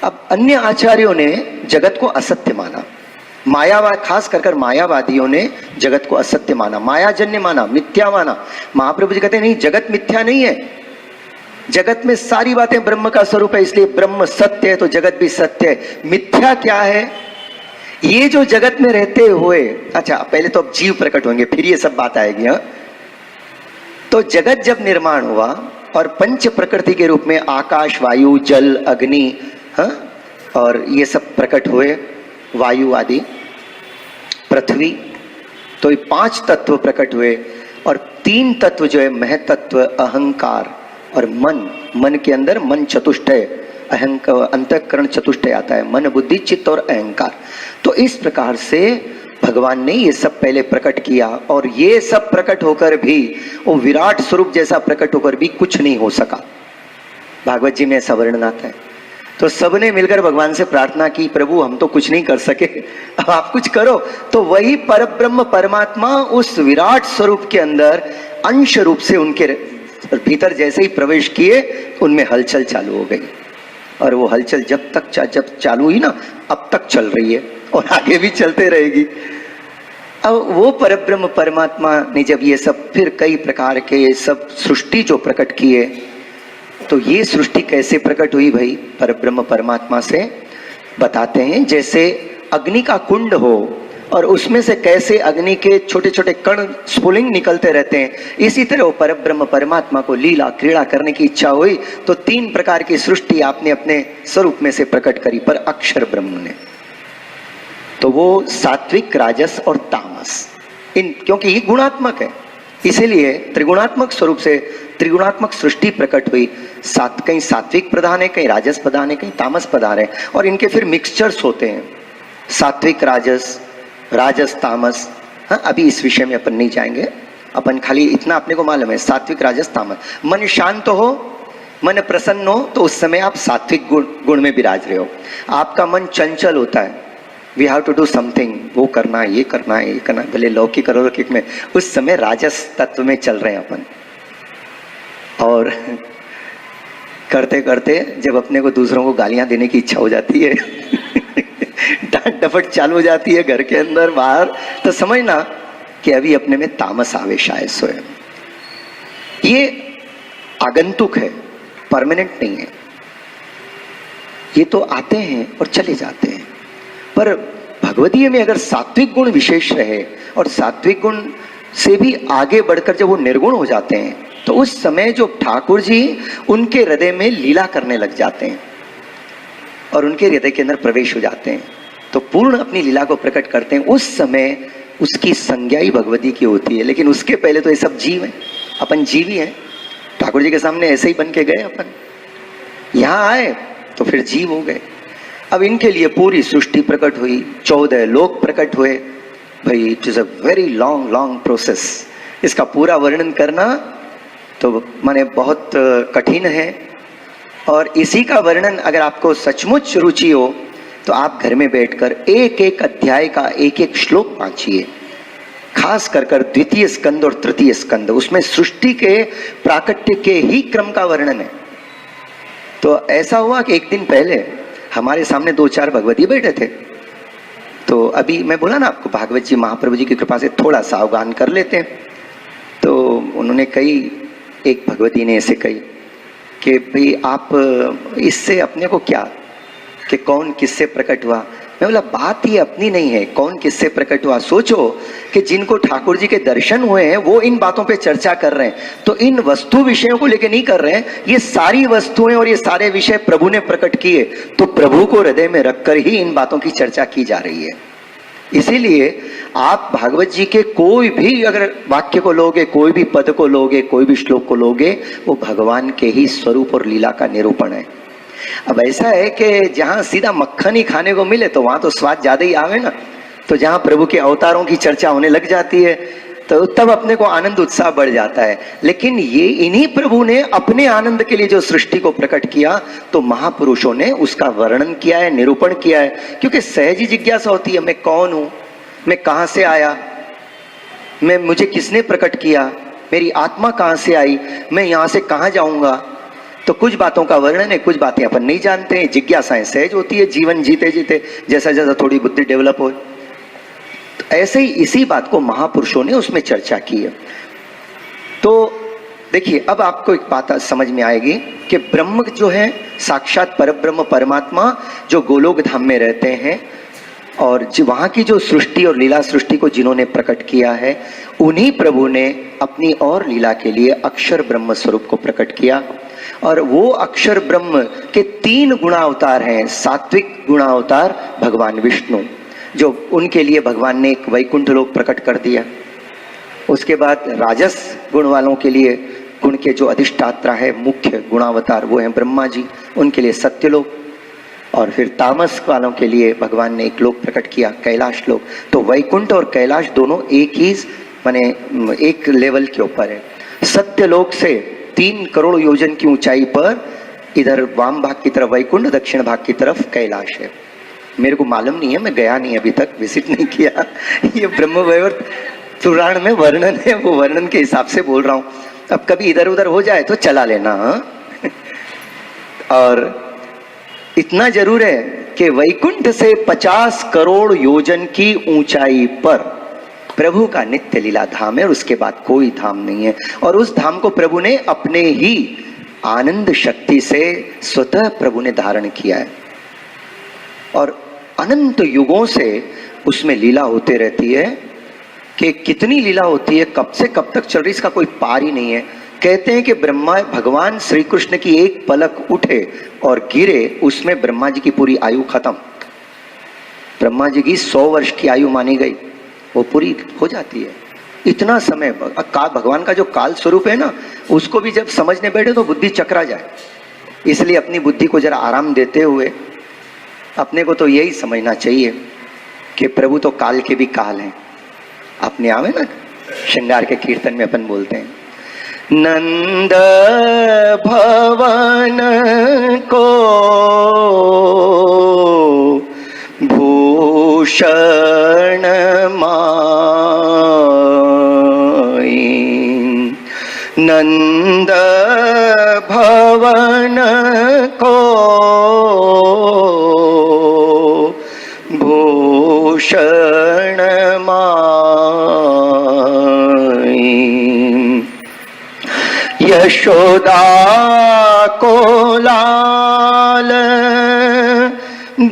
अब अन्य आचार्यों ने जगत को असत्य माना, मायावाद, खास कर मायावादियों ने जगत को असत्य माना, मायाजन्य माना, मिथ्या माना। महाप्रभु जी कहते हैं नहीं, जगत मिथ्या नहीं है, जगत में सारी बातें ब्रह्म का स्वरूप है, इसलिए ब्रह्म सत्य है तो जगत भी सत्य है। मिथ्या क्या है? ये जो जगत में रहते हुए, अच्छा पहले तो अब जीव प्रकट होंगे फिर ये सब बात आएगी। हाँ, तो जगत जब निर्माण हुआ और पंच प्रकृति के रूप में आकाश, वायु, जल, अग्नि, हाँ, और ये सब प्रकट हुए, वायु आदि, पृथ्वी, तो ये 5 तत्व प्रकट हुए। और 3 तत्व जो है महतत्व, अहंकार और मन। मन के अंदर मन चतुष्टय, अहंकार, अंतःकरण चतुष्टय आता है, मन, बुद्धि, चित्त और अहंकार। तो इस प्रकार से भगवान ने ये सब पहले प्रकट किया, और ये सब प्रकट होकर भी, वो विराट स्वरूप जैसा प्रकट होकर भी कुछ नहीं हो सका। भागवत जी में ऐसा वर्णन आता है। तो सबने मिलकर भगवान से प्रार्थना की, प्रभु हम तो कुछ नहीं कर सके, अब आप कुछ करो। तो वही परब्रह्म परमात्मा उस विराट स्वरूप के अंदर अंश रूप से उनके भीतर जैसे ही प्रवेश किए, उनमें हलचल चालू हो गई। और वो हलचल जब चालू हुई ना, अब तक चल रही है और आगे भी चलते रहेगी। अब वो परब्रह्म परमात्मा ने जब ये सब फिर कई प्रकार के सब सृष्टि जो प्रकट किए, तो ये सृष्टि कैसे प्रकट हुई भाई? परब्रह्म परमात्मा से बताते हैं। जैसे अग्नि का कुंड हो और उसमें से कैसे अग्नि के छोटे छोटे कण स्फुलिंग निकलते रहते हैं, इसी तरह वो परब्रह्म परमात्मा को लीला क्रीड़ा करने की इच्छा हुई तो 3 प्रकार की सृष्टि आपने अपने स्वरूप में से प्रकट करी, पर अक्षर ब्रह्म ने। तो वो सात्विक, राजस और तामस, इन, क्योंकि ये गुणात्मक है, इसीलिए त्रिगुणात्मक स्वरूप से त्रिगुणात्मक सृष्टि प्रकट हुई। कहीं सात्विक प्रधान है, कहीं राजस प्रधान है, कहीं तामस प्रधान है, और इनके फिर मिक्सचर्स होते हैं, सात्विक राजस, राजस तामस। हाँ, अभी इस विषय में अपन नहीं जाएंगे, अपन खाली इतना अपने को मालूम है, सात्विक राजस तामस। मन शांत हो, मन प्रसन्न हो, तो उस समय आप सात्विक गुण में विराज रहे हो। आपका मन चंचल होता है, we have to do something, वो करना है, ये करना है, ये करना है, भले लौकिक अलौकिक में, उस समय राजस तत्व में चल रहे हैं अपन। और करते करते जब अपने को दूसरों को गालियां देने की इच्छा हो जाती है डांट डपट चालू हो जाती है घर के अंदर बाहर, तो समझना कि अभी अपने में तामस आवेश आए स्वयं। ये आगंतुक है, परमानेंट नहीं है। ये तो आते हैं और चले जाते हैं। पर भगवतीय में अगर सात्विक गुण विशेष रहे और सात्विक गुण से भी आगे बढ़कर जब वो निर्गुण हो जाते हैं, तो उस समय जो ठाकुर जी उनके हृदय में लीला करने लग जाते हैं और उनके हृदय के अंदर प्रवेश हो जाते हैं, तो पूर्ण अपनी लीला को प्रकट करते हैं। उस समय उसकी संज्ञा ही भगवती की होती है। लेकिन उसके पहले तो ये सब जीव हैं, अपन जीवी हैं। ठाकुर जी के सामने ऐसे ही बन के गए, अपन यहाँ आए तो फिर जीव हो गए। अब इनके लिए पूरी सृष्टि प्रकट हुई, 14 लोक प्रकट हुए। भाई it is a very long long process. इसका पूरा वर्णन करना तो माने बहुत कठिन है, और इसी का वर्णन अगर आपको सचमुच रुचि हो तो आप घर में बैठकर एक एक अध्याय का एक एक श्लोक वांचिए, खास कर द्वितीय स्कंद और तृतीय स्कंद, उसमें सृष्टि के प्राकट्य के ही क्रम का वर्णन है। तो ऐसा हुआ कि एक दिन पहले हमारे सामने 2-4 भगवती बैठे थे। तो अभी मैं बोला ना आपको, भागवत जी महाप्रभु जी की कृपा से थोड़ा सा अवगाहन कर लेते हैं। तो उन्होंने एक भगवती ने ऐसे कही कि भाई आप इससे अपने को क्या, कि कौन किससे प्रकट हुआ। मैं बोला बात ये अपनी नहीं है, कौन किससे प्रकट हुआ। सोचो कि जिनको ठाकुर जी के दर्शन हुए हैं वो इन बातों पे चर्चा कर रहे हैं, तो इन वस्तु विषयों को लेके नहीं कर रहे हैं। ये सारी वस्तुएं और ये सारे विषय प्रभु ने प्रकट किए, तो प्रभु को हृदय में रखकर ही इन बातों की चर्चा की जा रही है। इसीलिए आप भागवत जी के कोई भी अगर वाक्य को लोगे, कोई भी पद को लोगे, कोई भी श्लोक को लोगे, वो भगवान के ही स्वरूप और लीला का निरूपण है। अब ऐसा है कि जहां सीधा मक्खन ही खाने को मिले तो वहां तो स्वाद ज्यादा ही आवे ना। तो जहां प्रभु के अवतारों की चर्चा होने लग जाती है तो तब अपने को आनंद उत्साह बढ़ जाता है। लेकिन ये इन्हीं प्रभु ने अपने आनंद के लिए जो सृष्टि को प्रकट किया, तो महापुरुषों ने उसका वर्णन किया है, निरूपण किया है। क्योंकि सहज ही जिज्ञासा होती है, मैं कौन हूं, मैं कहां से आया, मुझे किसने प्रकट किया, मेरी आत्मा कहां से आई, मैं यहां से कहां जाऊंगा। तो कुछ बातों का वर्णन है, कुछ बातें अपन नहीं जानते हैं। जिज्ञासाएं सहज होती है जीवन जीते जीते, जैसा जैसा थोड़ी बुद्धि डेवलप हो। तो ऐसे ही इसी बात को महापुरुषों ने उसमें चर्चा की है। तो देखिए, अब आपको एक बात समझ में आएगी कि ब्रह्म जो है साक्षात परब्रह्म परमात्मा जो गोलोक धाम में रहते हैं, और वहाँ की जो सृष्टि और लीला सृष्टि को जिन्होंने प्रकट किया है, उन्हीं प्रभु ने अपनी और लीला के लिए अक्षर ब्रह्म स्वरूप को प्रकट किया। और वो अक्षर ब्रह्म के 3 गुणावतार हैं। सात्विक गुणावतार भगवान विष्णु, जो उनके लिए भगवान ने एक वैकुंठ लोक प्रकट कर दिया। उसके बाद राजस गुण वालों के लिए, गुण के जो अधिष्ठात्रा है मुख्य गुणावतार, वो हैं ब्रह्मा जी, उनके लिए सत्यलोक। और फिर तामस वालों के लिए भगवान ने एक लोक प्रकट किया, कैलाश लोक। तो वैकुंठ और कैलाश दोनों एक ही माने एक लेवल के ऊपर है। सत्यलोक से 3 करोड़ योजन की ऊंचाई पर इधर वाम भाग की तरफ वैकुंठ, दक्षिण भाग की तरफ कैलाश है। मेरे को मालूम नहीं है, मैं गया नहीं अभी तक, विजिट नहीं किया। ये ब्रह्म वैवर्त पुराण में वर्णन है, वो वर्णन के हिसाब से बोल रहा हूं। अब कभी इधर उधर हो जाए तो चला लेना। और इतना जरूर है कि वैकुंठ से 50 करोड़ योजन की ऊंचाई पर प्रभु का नित्य लीला धाम है, और उसके बाद कोई धाम नहीं है। और उस धाम को प्रभु ने अपने ही आनंद शक्ति से स्वतः प्रभु ने धारण किया है, और अनंत युगों से उसमें लीला होते रहती है। कि कितनी लीला होती है, कब से कब तक चल रही, इसका कोई पार ही नहीं है। कहते हैं कि ब्रह्मा भगवान श्री कृष्ण की एक पलक उठे और गिरे, उसमें ब्रह्मा जी की पूरी आयु खत्म। ब्रह्मा जी की 100 वर्ष की आयु मानी गई, वो पूरी हो जाती है। इतना समय भगवान का जो काल स्वरूप है ना, उसको भी जब समझने बैठे तो बुद्धि चकरा जाए। इसलिए अपनी बुद्धि को जरा आराम देते हुए अपने को तो यही समझना चाहिए कि प्रभु तो काल के भी काल हैं। अपने आवे ना, श्रृंगार के कीर्तन में अपन बोलते हैं, नंद भवन को भूषण माई, नंद भवन को भूषण माई, यशोदा को लाल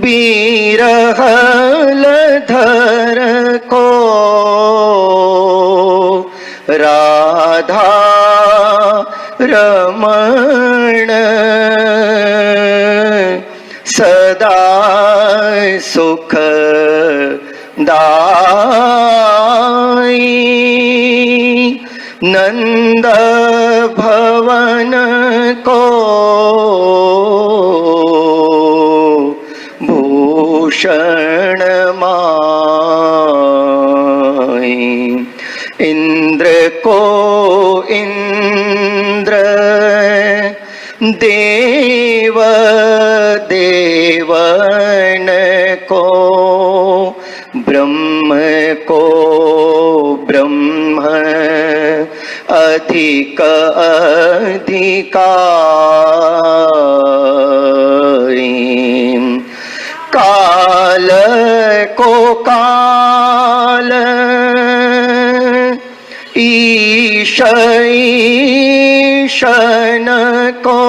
बीरहल धर को, राधा रमण सदा सुख दाई, नंद भवन को भूषण माई, इंद्र को इंद्र देव देवन को, ब्रह्म को ब्रह्म अधिक अधिकारी, काल को काल ईश ईशन को,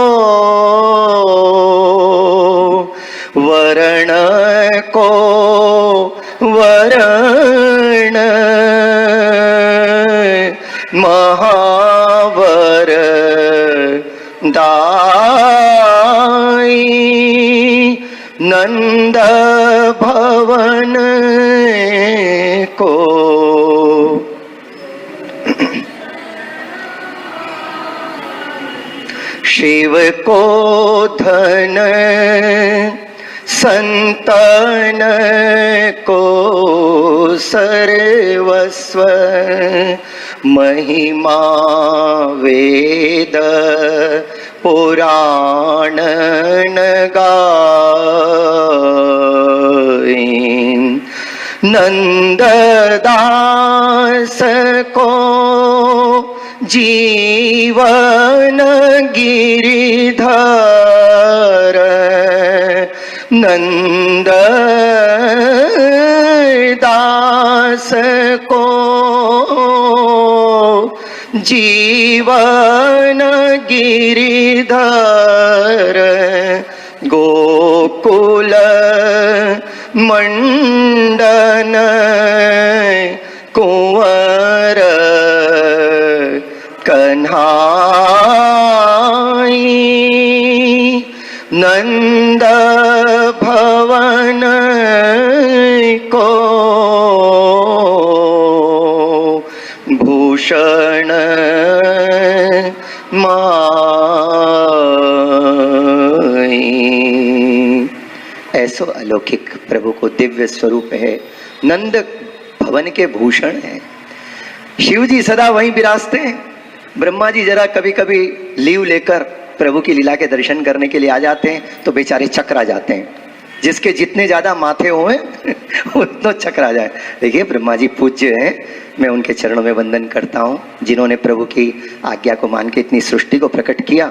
वर्ण को वर्ण महावर दाई, नंद भवन को शिव को धन, संतन को सर्वस्व, महिमा वेद पुराण गाई, नंददास को जीवन गिरिधर, नंददास को जीवन गिरिधर गोकुल मंडन कुंवर कन्हाई नंद भवन को भूषण माई। ऐसो अलौकिक प्रभु को दिव्य स्वरूप है, नंद भवन के भूषण है। शिव जी सदा वहीं विराजते हैं। ब्रह्मा जी जरा कभी कभी लीव लेकर प्रभु की लीला के दर्शन करने के लिए आ जाते हैं तो बेचारे चकरा जाते हैं। जिसके जितने ज्यादा माथे हुए उतना चकरा जाए। देखिए ब्रह्मा जी पूज्य हैं, मैं उनके चरणों में वंदन करता हूँ जिन्होंने प्रभु की आज्ञा को मान के इतनी सृष्टि को प्रकट किया।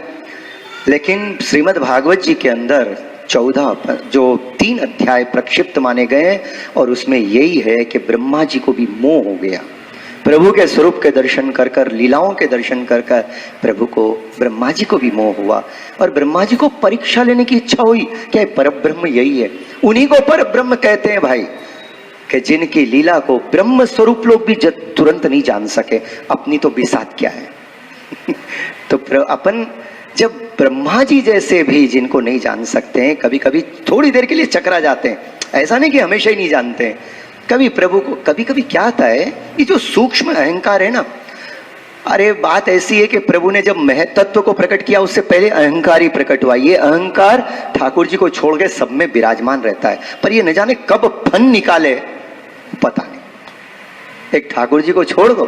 लेकिन श्रीमद् भागवत जी के अंदर 14 जो 3 अध्याय प्रक्षिप्त माने गए और उसमें यही है कि ब्रह्मा जी को भी मोह हो गया। प्रभु के स्वरूप के दर्शन कर कर, लीलाओं के दर्शन कर कर प्रभु को, ब्रह्मा जी को भी मोह हुआ और ब्रह्मा जी को परीक्षा लेने की इच्छा हुई कि परब्रह्म यही है। उन्हीं को परब्रह्म कहते हैं भाई, कि जिनकी लीला को ब्रह्म स्वरूप लोग भी तुरंत नहीं जान सके, अपनी तो बिसात क्या है। तो अपन जब ब्रह्मा जी जैसे भी जिनको नहीं जान सकते हैं, कभी कभी थोड़ी देर के लिए चकरा जाते हैं। ऐसा नहीं कि हमेशा ही नहीं जानते हैं। कभी प्रभु को कभी कभी क्या आता है, ये जो सूक्ष्म अहंकार है ना, अरे बात ऐसी है कि प्रभु ने जब महत्त्व को प्रकट किया उससे पहले अहंकार ही प्रकट हुआ। ये अहंकार ठाकुर जी को छोड़ के सब में विराजमान रहता है, पर ये न जाने कब फन निकाले पता नहीं। एक ठाकुर जी को छोड़ दो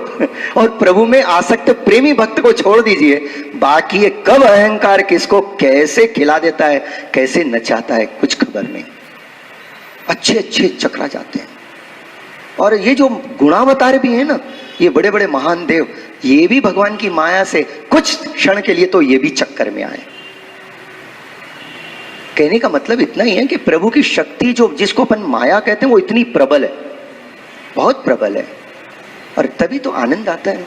और प्रभु में आसक्त प्रेमी भक्त को छोड़ दीजिए, बाकी ये कब अहंकार किसको कैसे खिला देता है, कैसे नचाता है, कुछ खबर नहीं। अच्छे अच्छे चकरा जाते हैं। और ये जो गुणावतार भी है ना, ये बड़े बड़े महान देव, ये भी भगवान की माया से कुछ क्षण के लिए तो ये भी चक्कर में आए। कहने का मतलब इतना ही है कि प्रभु की शक्ति जो जिसको अपन माया कहते हैं वो इतनी प्रबल है, बहुत प्रबल है। और तभी तो आनंद आता है।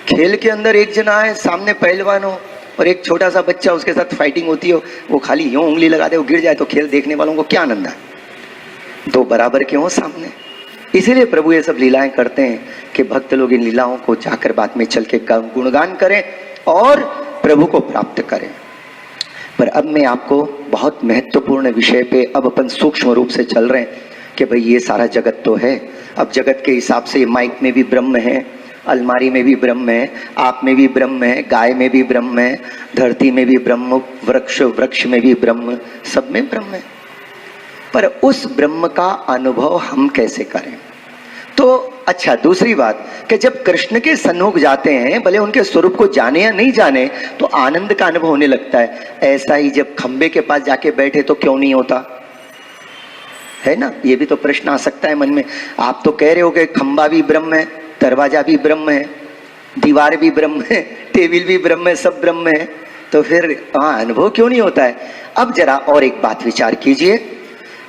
खेल के अंदर एक जना है, सामने पहलवान हो और एक छोटा सा बच्चा, उसके साथ फाइटिंग होती हो, वो खाली यूं उंगली लगा दे, वो गिर जाए तो खेल देखने वालों को क्या आनंद है। दो बराबर के हो सामने। इसीलिए प्रभु ये सब लीलाएं करते हैं कि भक्त लोग इन लीलाओं को जाकर बाद में चल के गुणगान करें और प्रभु को प्राप्त करें। पर अब मैं आपको बहुत महत्वपूर्ण विषय पे, अब अपन सूक्ष्म रूप से चल रहे हैं कि भाई ये सारा जगत तो है। अब जगत के हिसाब से माइक में भी ब्रह्म है, अलमारी में भी ब्रह्म है, आप में भी ब्रह्म है, गाय में भी ब्रह्म है, धरती में भी ब्रह्म, वृक्ष में भी ब्रह्म, सब में ब्रह्म है। पर उस ब्रह्म का अनुभव हम कैसे करें? तो अच्छा, दूसरी बात कि जब कृष्ण के सन्मुख जाते हैं, भले उनके स्वरूप को जाने या नहीं जाने, तो आनंद का अनुभव होने लगता है। ऐसा ही जब खंबे के पास जाके बैठे तो क्यों नहीं होता है ना? ये भी तो प्रश्न आ सकता है मन में। आप तो कह रहे हो कि खंबा भी ब्रह्म है, दरवाजा भी ब्रह्म है, दीवार भी ब्रह्म है, टेबल भी ब्रह्म है, सब ब्रह्म है, तो फिर अनुभव क्यों नहीं होता है? अब जरा और एक बात विचार कीजिए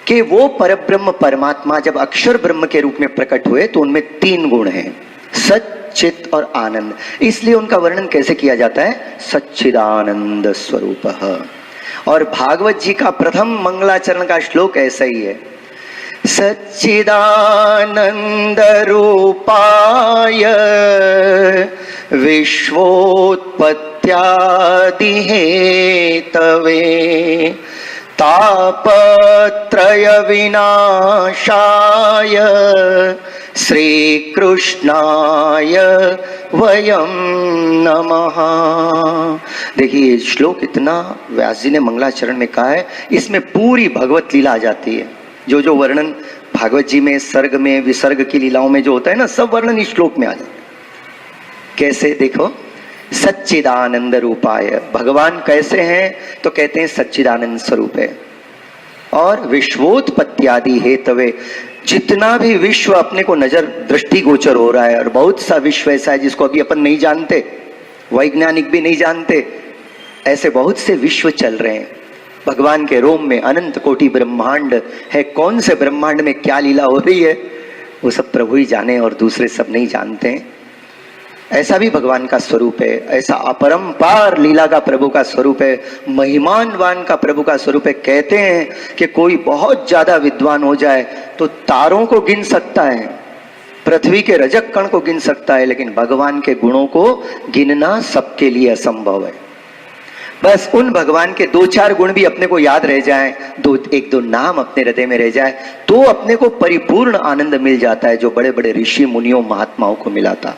कि वो परब्रह्म परमात्मा जब अक्षर ब्रह्म के रूप में प्रकट हुए तो उनमें 3 गुण हैं, सच, चित और आनंद। इसलिए उनका वर्णन कैसे किया जाता है? सच्चिदानंद स्वरूपः। और भागवत जी का प्रथम मंगलाचरण का श्लोक ऐसा ही है, सच्चिदानंद रूपाय विश्वोत्पत्त्यादि हेतवे तापत्रय विनाशाय श्रीकृष्णाय वयं नमः। देखिए ये श्लोक इतना व्यास जी ने मंगलाचरण में कहा है, इसमें पूरी भगवत लीला आ जाती है। जो जो वर्णन भागवत जी में सर्ग में विसर्ग की लीलाओं में जो होता है ना, सब वर्णन इस श्लोक में आ जाता है। कैसे? देखो, सच्चिदानंद रूपाय, भगवान कैसे हैं? तो कहते हैं सच्चिदानंद स्वरूप है। और विश्वोत्पत्त्यादि हेतवे, जितना भी विश्व अपने को नजर दृष्टि गोचर हो रहा है, और बहुत सा विश्व ऐसा है जिसको अभी अपन नहीं जानते, वैज्ञानिक भी नहीं जानते, ऐसे बहुत से विश्व चल रहे हैं। भगवान के रोम में अनंत कोटि ब्रह्मांड है। कौन से ब्रह्मांड में क्या लीला हो रही है वो सब प्रभु ही जाने और दूसरे सब नहीं जानते हैं। ऐसा भी भगवान का स्वरूप है, ऐसा अपरंपार लीला का प्रभु का स्वरूप है, महिमानवान का प्रभु का स्वरूप है। कहते हैं कि कोई बहुत ज्यादा विद्वान हो जाए तो तारों को गिन सकता है, पृथ्वी के रजक कण को गिन सकता है, लेकिन भगवान के गुणों को गिनना सबके लिए असंभव है। बस उन भगवान के 2-4 गुण भी अपने को याद रह जाए, एक दो नाम अपने हृदय में रह जाए, तो अपने को परिपूर्ण आनंद मिल जाता है, जो बड़े बड़े ऋषि मुनियों महात्माओं को मिला था।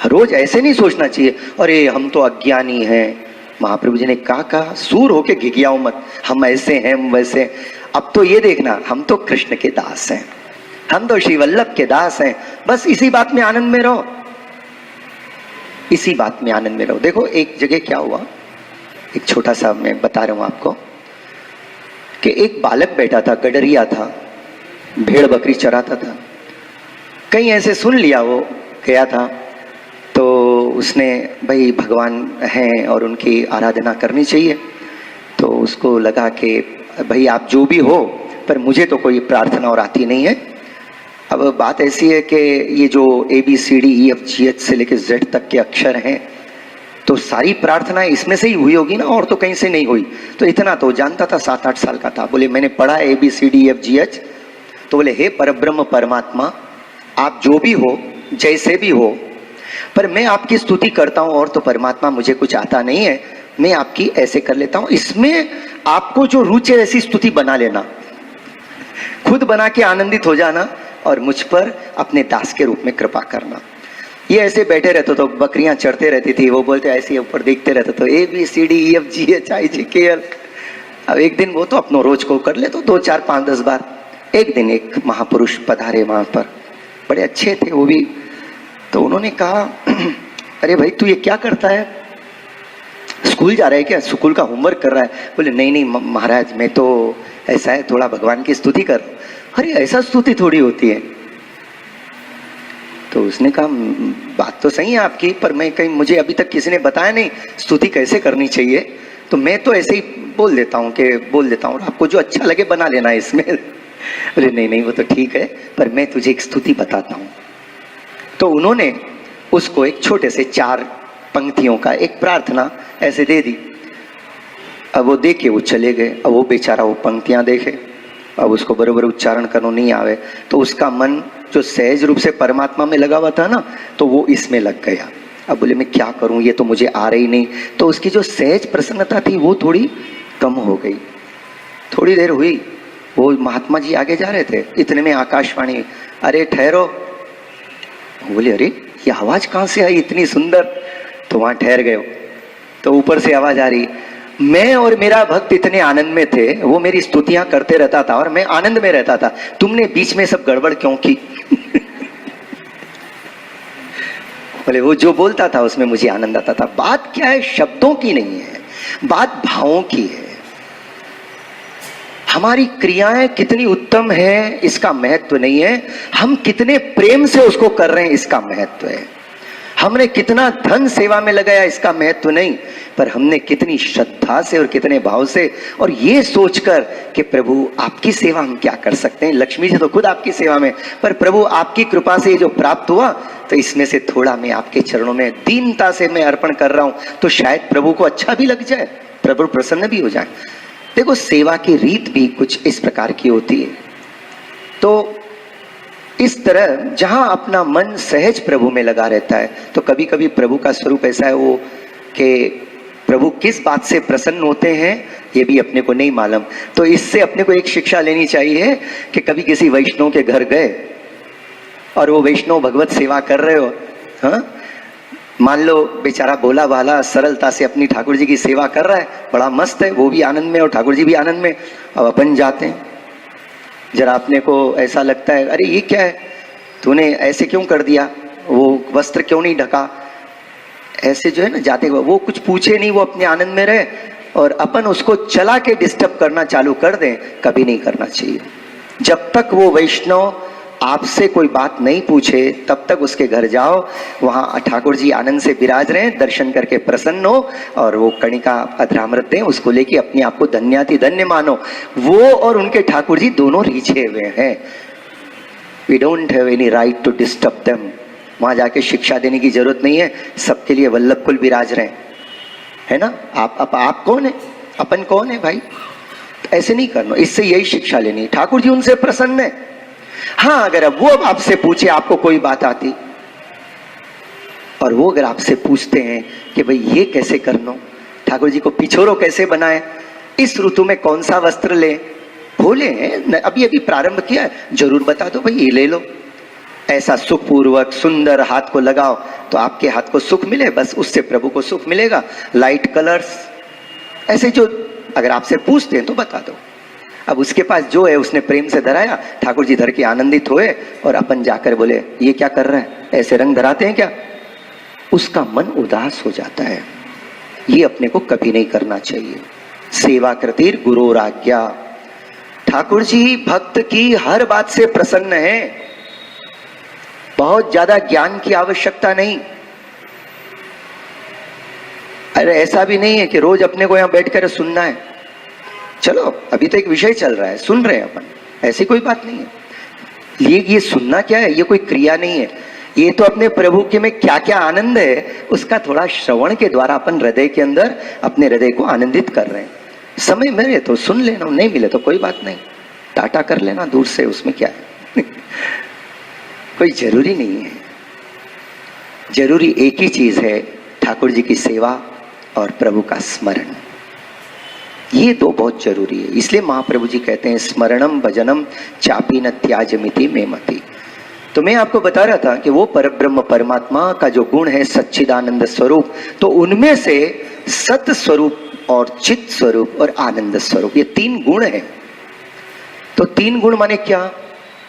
रोज ऐसे नहीं सोचना चाहिए अरे हम तो अज्ञानी हैं। महाप्रभु जी ने कहा सूर होके घिघियाओ मत, हम ऐसे हैं हम वैसे। अब तो ये देखना, हम तो कृष्ण के दास हैं, हम तो श्री वल्लभ के दास हैं। बस इसी बात में आनंद में रहो, इसी बात में आनंद में रहो। देखो एक जगह क्या हुआ, एक छोटा सा मैं बता रहा हूं आपको, कि एक बालक बैठा था, गडरिया था, भेड़ बकरी चराता था। कहीं ऐसे सुन लिया, वो गया था तो उसने भाई भगवान हैं और उनकी आराधना करनी चाहिए, तो उसको लगा कि भाई आप जो भी हो, पर मुझे तो कोई प्रार्थना और आती नहीं है। अब बात ऐसी है कि ये जो ABCDEFGH से लेकर Z तक के अक्षर हैं, तो सारी प्रार्थना इसमें से ही हुई होगी ना, और तो कहीं से नहीं हुई। तो इतना तो जानता था, 7-8 साल का था। बोले मैंने पढ़ा ABCDEFGH। तो बोले हे परब्रह्म परमात्मा, आप जो भी हो, जैसे भी हो, पर मैं आपकी स्तुति करता हूं, और तो परमात्मा मुझे कुछ आता नहीं है, मैं आपकी ऐसे कर लेता हूं। इसमें आपको जो रुचि है ऐसी स्तुति बना लेना, खुद बना के आनंदित हो जाना, और मुझ पर अपने दास के रूप में कृपा करना। ये ऐसे बैठे रहते तो बकरियां चढ़ते रहती थी, वो बोलते ऐसे ऊपर देखते रहते तो ABCDEFGHIJKL। अब एक दिन वो तो अपनो रोज को कर ले, तो 2, 4, 5, 10 बार। एक दिन एक महापुरुष पधारे वहां पर, बड़े अच्छे थे वो भी। तो उन्होंने कहा अरे भाई तू ये क्या करता है, स्कूल जा रहा है क्या, स्कूल का होमवर्क कर रहा है? बोले नहीं नहीं महाराज, मैं तो ऐसा है थोड़ा भगवान की स्तुति कर। अरे ऐसा स्तुति थोड़ी होती है। तो उसने कहा बात तो सही है आपकी, पर मैं कहीं, मुझे अभी तक किसी ने बताया नहीं स्तुति कैसे करनी चाहिए, तो मैं तो ऐसे ही बोल देता हूँ कि बोल देता हूँ, आपको जो अच्छा लगे बना लेना इसमें। अरे नहीं नहीं वो तो ठीक है, पर मैं तुझे एक स्तुति बताता हूँ। तो उन्होंने उसको एक छोटे से 4 पंक्तियों का एक प्रार्थना ऐसे दे दी। अब वो देखे वो चले गए। अब वो बेचारा वो पंक्तियां देखे, अब उसको बरोबर उच्चारण करना नहीं आवे, तो उसका मन जो सहज रूप से परमात्मा में लगा हुआ था ना, तो वो इसमें लग गया। अब बोले मैं क्या करूं, ये तो मुझे आ रही नहीं। तो उसकी जो सहज प्रसन्नता थी वो थोड़ी कम हो गई। थोड़ी देर हुई, वो महात्मा जी आगे जा रहे थे, इतने में आकाशवाणी, अरे ठहरो। बोले अरे ये आवाज कहां से आई इतनी सुंदर? तो वहां ठहर गए। तो ऊपर से आवाज आ रही, मैं और मेरा भक्त इतने आनंद में थे, वो मेरी स्तुतियां करते रहता था और मैं आनंद में रहता था, तुमने बीच में सब गड़बड़ क्यों की? बोले वो जो बोलता था उसमें मुझे आनंद आता था। बात क्या है, शब्दों की नहीं है, बात भावों की है। हमारी क्रियाएं कितनी उत्तम है इसका महत्व नहीं है, हम कितने प्रेम से उसको कर रहे हैं इसका महत्व है। हमने कितना धन सेवा में लगाया इसका महत्व नहीं, पर हमने कितनी श्रद्धा से और कितने भाव से, और ये सोचकर कि प्रभु आपकी सेवा हम क्या कर सकते हैं। लक्ष्मी जी तो खुद आपकी सेवा में, पर प्रभु आपकी कृपा से ये जो प्राप्त हुआ, तो इसमें से थोड़ा मैं आपके चरणों में दीनता से मैं अर्पण कर रहा हूं, तो शायद प्रभु को अच्छा भी लग जाए, प्रभु प्रसन्न भी हो जाए। देखो सेवा की रीत भी कुछ इस प्रकार की होती है। तो इस तरह जहां अपना मन सहज प्रभु में लगा रहता है, तो कभी कभी प्रभु का स्वरूप ऐसा है वो कि प्रभु किस बात से प्रसन्न होते हैं ये भी अपने को नहीं मालूम। तो इससे अपने को एक शिक्षा लेनी चाहिए कि कभी किसी वैष्णव के घर गए और वो वैष्णव भगवत सेवा कर रहे हो, हाँ, मान लो बेचारा भोला भाला सरलता से अपनी ठाकुर जी की सेवा कर रहा है, बड़ा मस्त है, वो भी आनंद में और ठाकुर जी भी आनंद में। अब अपन जाते हैं, जरा अपने को ऐसा लगता है अरे ये क्या है, तूने ऐसे क्यों कर दिया, वो वस्त्र क्यों नहीं ढका, ऐसे जो है ना जाते हुए वो कुछ पूछे नहीं, वो अपने आनंद में रहे, और अपन उसको चला के डिस्टर्ब करना चालू कर दें, कभी नहीं करना चाहिए। जब तक वो वैष्णव आपसे कोई बात नहीं पूछे तब तक उसके घर जाओ, वहां ठाकुर जी आनंद से विराज रहे, दर्शन करके प्रसन्न हो, और वो कणिका अधरामृत दें, उसको लेके अपने आप को धन्याति धन्य मानो। वो और उनके ठाकुर जी दोनों रीझे हुए हैं। We don't have any right to disturb them. वहां जाके शिक्षा देने की जरूरत नहीं है, सबके लिए वल्लभ कुल विराज रहे हैं, है ना। आप कौन है, अपन कौन है भाई, ऐसे नहीं करना। इससे यही शिक्षा लेनी है। ठाकुर जी उनसे प्रसन्न है। हाँ, अगर अब वो आपसे पूछे आपको कोई बात आती, और वो अगर आपसे पूछते हैं कि भाई ये कैसे करना, ठाकुर जी को पिछोरो कैसे बनाए, इस ऋतु में कौन सा वस्त्र ले, भोले हैं अभी अभी प्रारंभ किया है, जरूर बता दो भाई ये ले लो, ऐसा सुखपूर्वक सुंदर हाथ को लगाओ तो आपके हाथ को सुख मिले, बस उससे प्रभु को सुख मिलेगा। लाइट कलर्स ऐसे जो अगर आपसे पूछते हैं तो बता दो। अब उसके पास जो है उसने प्रेम से धराया, ठाकुर जी धर के आनंदित हुए, और अपन जाकर बोले ये क्या कर रहे हैं, ऐसे रंग धराते हैं क्या, उसका मन उदास हो जाता है। ये अपने को कभी नहीं करना चाहिए। सेवा कृतिर गुरु आज्ञा। ठाकुर जी भक्त की हर बात से प्रसन्न है, बहुत ज्यादा ज्ञान की आवश्यकता नहीं। अरे ऐसा भी नहीं है कि रोज अपने को यहां बैठकर सुनना है, चलो अभी तो एक विषय चल रहा है सुन रहे हैं अपन, ऐसी कोई बात नहीं है। ये सुनना क्या है, ये कोई क्रिया नहीं है, ये तो अपने प्रभु के में क्या क्या आनंद है उसका थोड़ा श्रवण के द्वारा अपन हृदय के अंदर अपने हृदय को आनंदित कर रहे हैं। समय मिले तो सुन लेना, नहीं मिले तो कोई बात नहीं, टाटा कर लेना दूर से, उसमें क्या है कोई जरूरी नहीं है। जरूरी एक ही चीज है, ठाकुर जी की सेवा और प्रभु का स्मरण, ये दो बहुत जरूरी है। इसलिए महाप्रभु जी कहते हैं स्मरणम भजनम चापी न त्याजमिति में मति। तो मैं आपको बता रहा था कि वो परब्रह्म परमात्मा का जो गुण है सच्चिदानंद स्वरूप, तो उनमें से सत स्वरूप और चित स्वरूप और आनंद स्वरूप, ये तीन गुण है। तो तीन गुण माने क्या,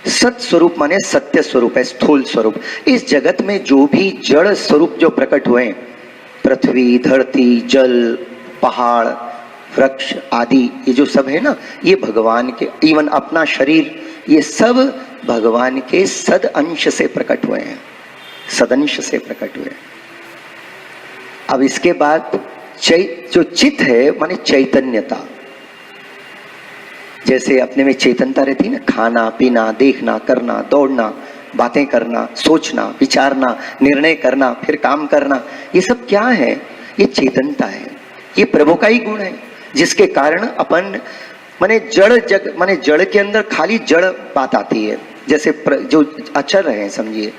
सत स्वरूप माने सत्य स्वरूप है, स्थूल स्वरूप। इस जगत में जो भी जड़ स्वरूप जो प्रकट हुए, पृथ्वी, धरती, जल, पहाड़, वृक्ष आदि, ये जो सब है ना, ये भगवान के, इवन अपना शरीर, ये सब भगवान के सद अंश से प्रकट हुए हैं, सदंश से प्रकट हुए। अब इसके बाद जो चित है माने चैतन्यता, जैसे अपने में चेतनता रहती है ना, खाना पीना, देखना, करना, दौड़ना, बातें करना, सोचना, विचारना, निर्णय करना, फिर काम करना, ये सब क्या है, ये चेतनता है। ये प्रभु का ही गुण है, जिसके कारण अपन माने जड़ जग माने जड़ के अंदर खाली जड़ बात आती है। जैसे जो अचर है समझिए,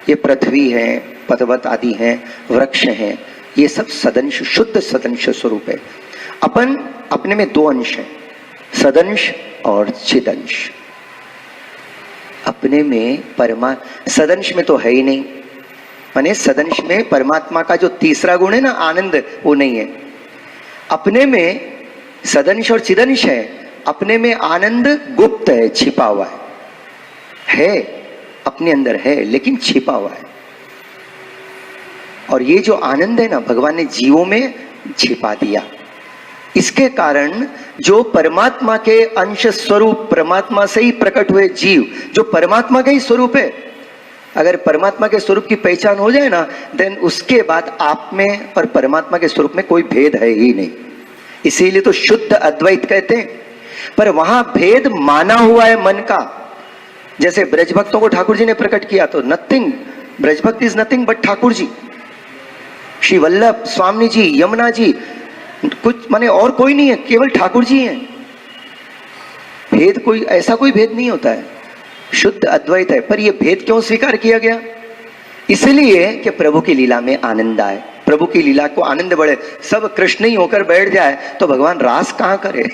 ये पृथ्वी है, पर्वत आदि हैं, वृक्ष हैं, ये सब सदंश, शुद्ध सदंश स्वरूप है। अपन अपने में दो अंश है, सदंश और चिदंश। अपने में सदंश में तो है ही नहीं, माने सदंश में परमात्मा का जो तीसरा गुण है ना आनंद, वो नहीं है। अपने में सदंश और चिदंश है, अपने में आनंद गुप्त है, छिपा हुआ है अपने अंदर है लेकिन छिपा हुआ है। और ये जो आनंद है ना, भगवान ने जीवों में छिपा दिया। इसके कारण जो परमात्मा के अंश स्वरूप, परमात्मा से ही प्रकट हुए जीव, जो परमात्मा का ही स्वरूप है, अगर परमात्मा के स्वरूप की पहचान हो जाए ना, देन उसके बाद आप में और परमात्मा के स्वरूप में कोई भेद है ही नहीं। इसीलिए तो शुद्ध अद्वैत कहते हैं। पर वहां भेद माना हुआ है मन का। जैसे ब्रजभक्तों को ठाकुर जी ने प्रकट किया, तो nothing, Brajbhakt is nothing but Thakur ji, Shri Vallabh, Swami ji, Yamuna ji, कुछ माने और कोई नहीं है, केवल ठाकुर जी हैं। भेद कोई, ऐसा कोई भेद नहीं होता है, शुद्ध अद्वैत है। पर यह भेद क्यों स्वीकार किया गया? इसलिए कि प्रभु की लीला में आनंद आए, प्रभु की लीला को आनंद बढ़े। सब कृष्ण ही होकर बैठ जाए तो भगवान रास कहां करे?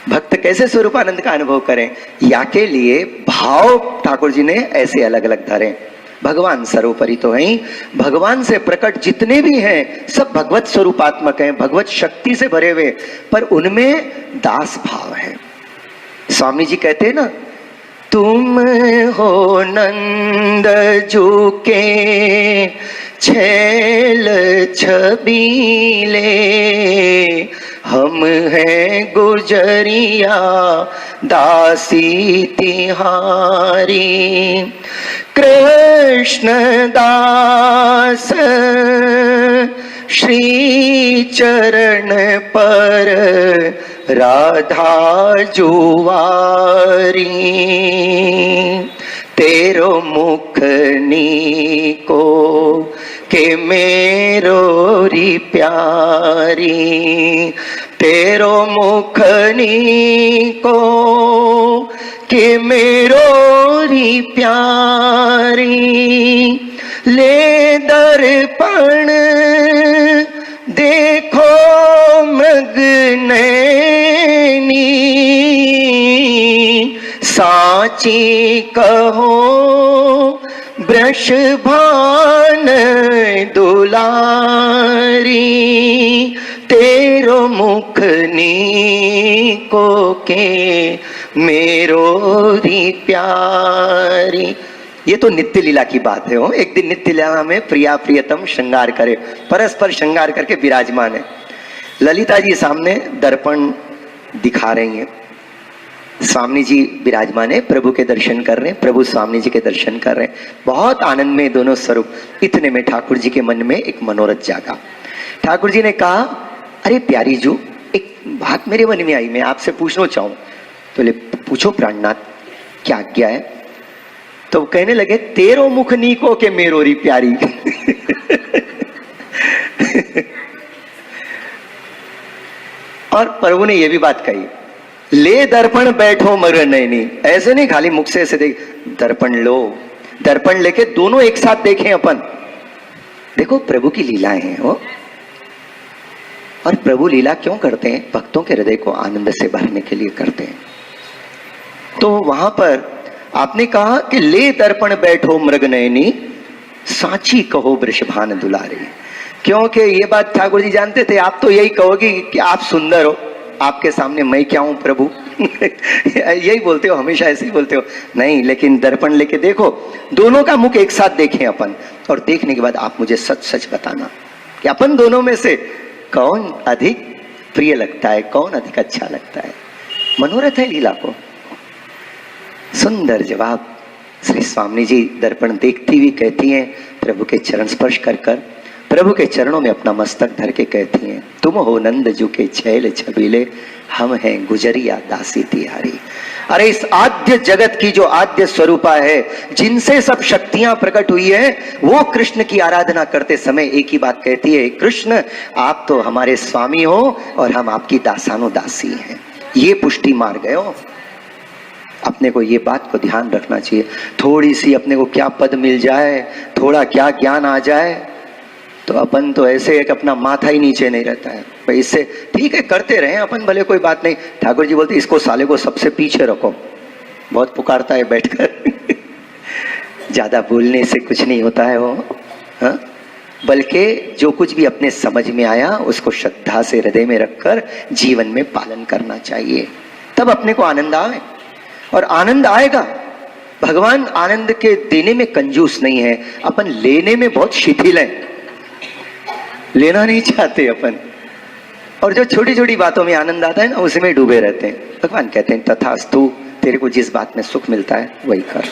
भक्त कैसे स्वरूप आनंद का अनुभव करें? या के लिए भाव ठाकुर जी ने ऐसे अलग अलग धरे। भगवान सर्वोपरि तो है, भगवान से प्रकट जितने भी हैं सब भगवत स्वरूपात्मक हैं, भगवत शक्ति से भरे हुए, पर उनमें दास भाव है। स्वामी जी कहते हैं ना, तुम हो नंद जू के छैल छबीले, हम हैं गुजरिया दासी तिहारी। कृष्ण दास श्री चरण पर राधा जुवारी। तेरो मुख नीको के मेरो री प्यारी, तेरो मुख नीको के मेरो री प्यारी, ले दर्पण देखो मृग नैनी, साची कहो वृषभान दुलारी, तेरो मुख नीको के मेरो री प्यारी। ये तो नित्य लीला की बात है। एक दिन नित्य लीला में प्रिया प्रियतम श्रृंगार करे, परस्पर श्रृंगार करके विराजमान है। ललिता जी सामने दर्पण दिखा रही हैं, स्वामी जी विराजमान है, प्रभु के दर्शन कर रहे हैं, प्रभु स्वामी जी के दर्शन कर रहे हैं, बहुत आनंद में दोनों स्वरूप। इतने में ठाकुर जी के मन में एक मनोरथ जागा। ठाकुर जी ने कहा, अरे प्यारी जू, एक बात मेरे मन में आई, मैं आपसे पूछना चाहूं। तो ले पूछो प्राणनाथ, क्या आज्ञा है? तो कहने लगे, तेरो मुख नीको के मेरो री प्यारी। और प्रभु ने यह भी बात कही, ले दर्पण बैठो मर नैनी। ऐसे नहीं खाली मुख से ऐसे देख, दर्पण लो, दर्पण लेके दोनों एक साथ देखें अपन। देखो प्रभु की लीलाएं हैं वो। और प्रभु लीला क्यों करते हैं? भक्तों के हृदय को आनंद से भरने के लिए करते हैं। तो वहां पर आपने कहा कि ले दर्पण बैठो मृग नयनी, साची कहो वृषभान दुलारी। क्योंकि ये बात ठाकुर जी जानते थे, आप तो यही कहोगे कि आप सुंदर हो, आपके सामने मैं क्या हूं प्रभु। यही बोलते हो, हमेशा ऐसे ही बोलते हो। नहीं, लेकिन दर्पण लेके देखो, दोनों का मुख एक साथ देखें अपन, और देखने के बाद आप मुझे सच सच बताना कि अपन दोनों में से कौन अधिक प्रिय लगता है, कौन अधिक अच्छा लगता है। मनोरथ है लीला को। सुंदर जवाब। श्री स्वामी जी दर्पण देखती हुई कहती हैं, प्रभु के चरण स्पर्श कर कर प्रभु के चरणों में अपना मस्तक धर के कहती हैं, तुम हो नंद जू के छैल छबीले, हम हैं गुजरिया दासी तिहारी। अरे इस आद्य जगत की जो आद्य स्वरूपा है, जिनसे सब शक्तियां प्रकट हुई है, वो कृष्ण की आराधना करते समय एक ही बात कहती है, कृष्ण आप तो हमारे स्वामी हो और हम आपकी दासानो दासी हैं। ये पुष्टि मार गए हो। अपने को ये बात को ध्यान रखना चाहिए। थोड़ी सी अपने को क्या पद मिल जाए, थोड़ा क्या ज्ञान आ जाए, तो अपन तो ऐसे है कि अपना माथा ही नीचे नहीं रहता है। भाई इससे ठीक है, करते रहे अपन, भले कोई बात नहीं। ठाकुर जी बोलते इसको साले को सबसे पीछे रखो, बहुत पुकारता है बैठकर। ज्यादा बोलने से कुछ नहीं होता है वो, हाँ? बल्कि जो कुछ भी अपने समझ में आया उसको श्रद्धा से हृदय में रखकर जीवन में पालन करना चाहिए, तब अपने को आनंद आए। और आनंद आएगा। भगवान आनंद के देने में कंजूस नहीं है, अपन लेने में बहुत शिथिल है, लेना नहीं चाहते अपन। और जो छोटी छोटी बातों में आनंद आता है ना, उसमें डूबे रहते हैं। भगवान कहते हैं तथास्तु, तेरे को जिस बात में सुख मिलता है वही कर,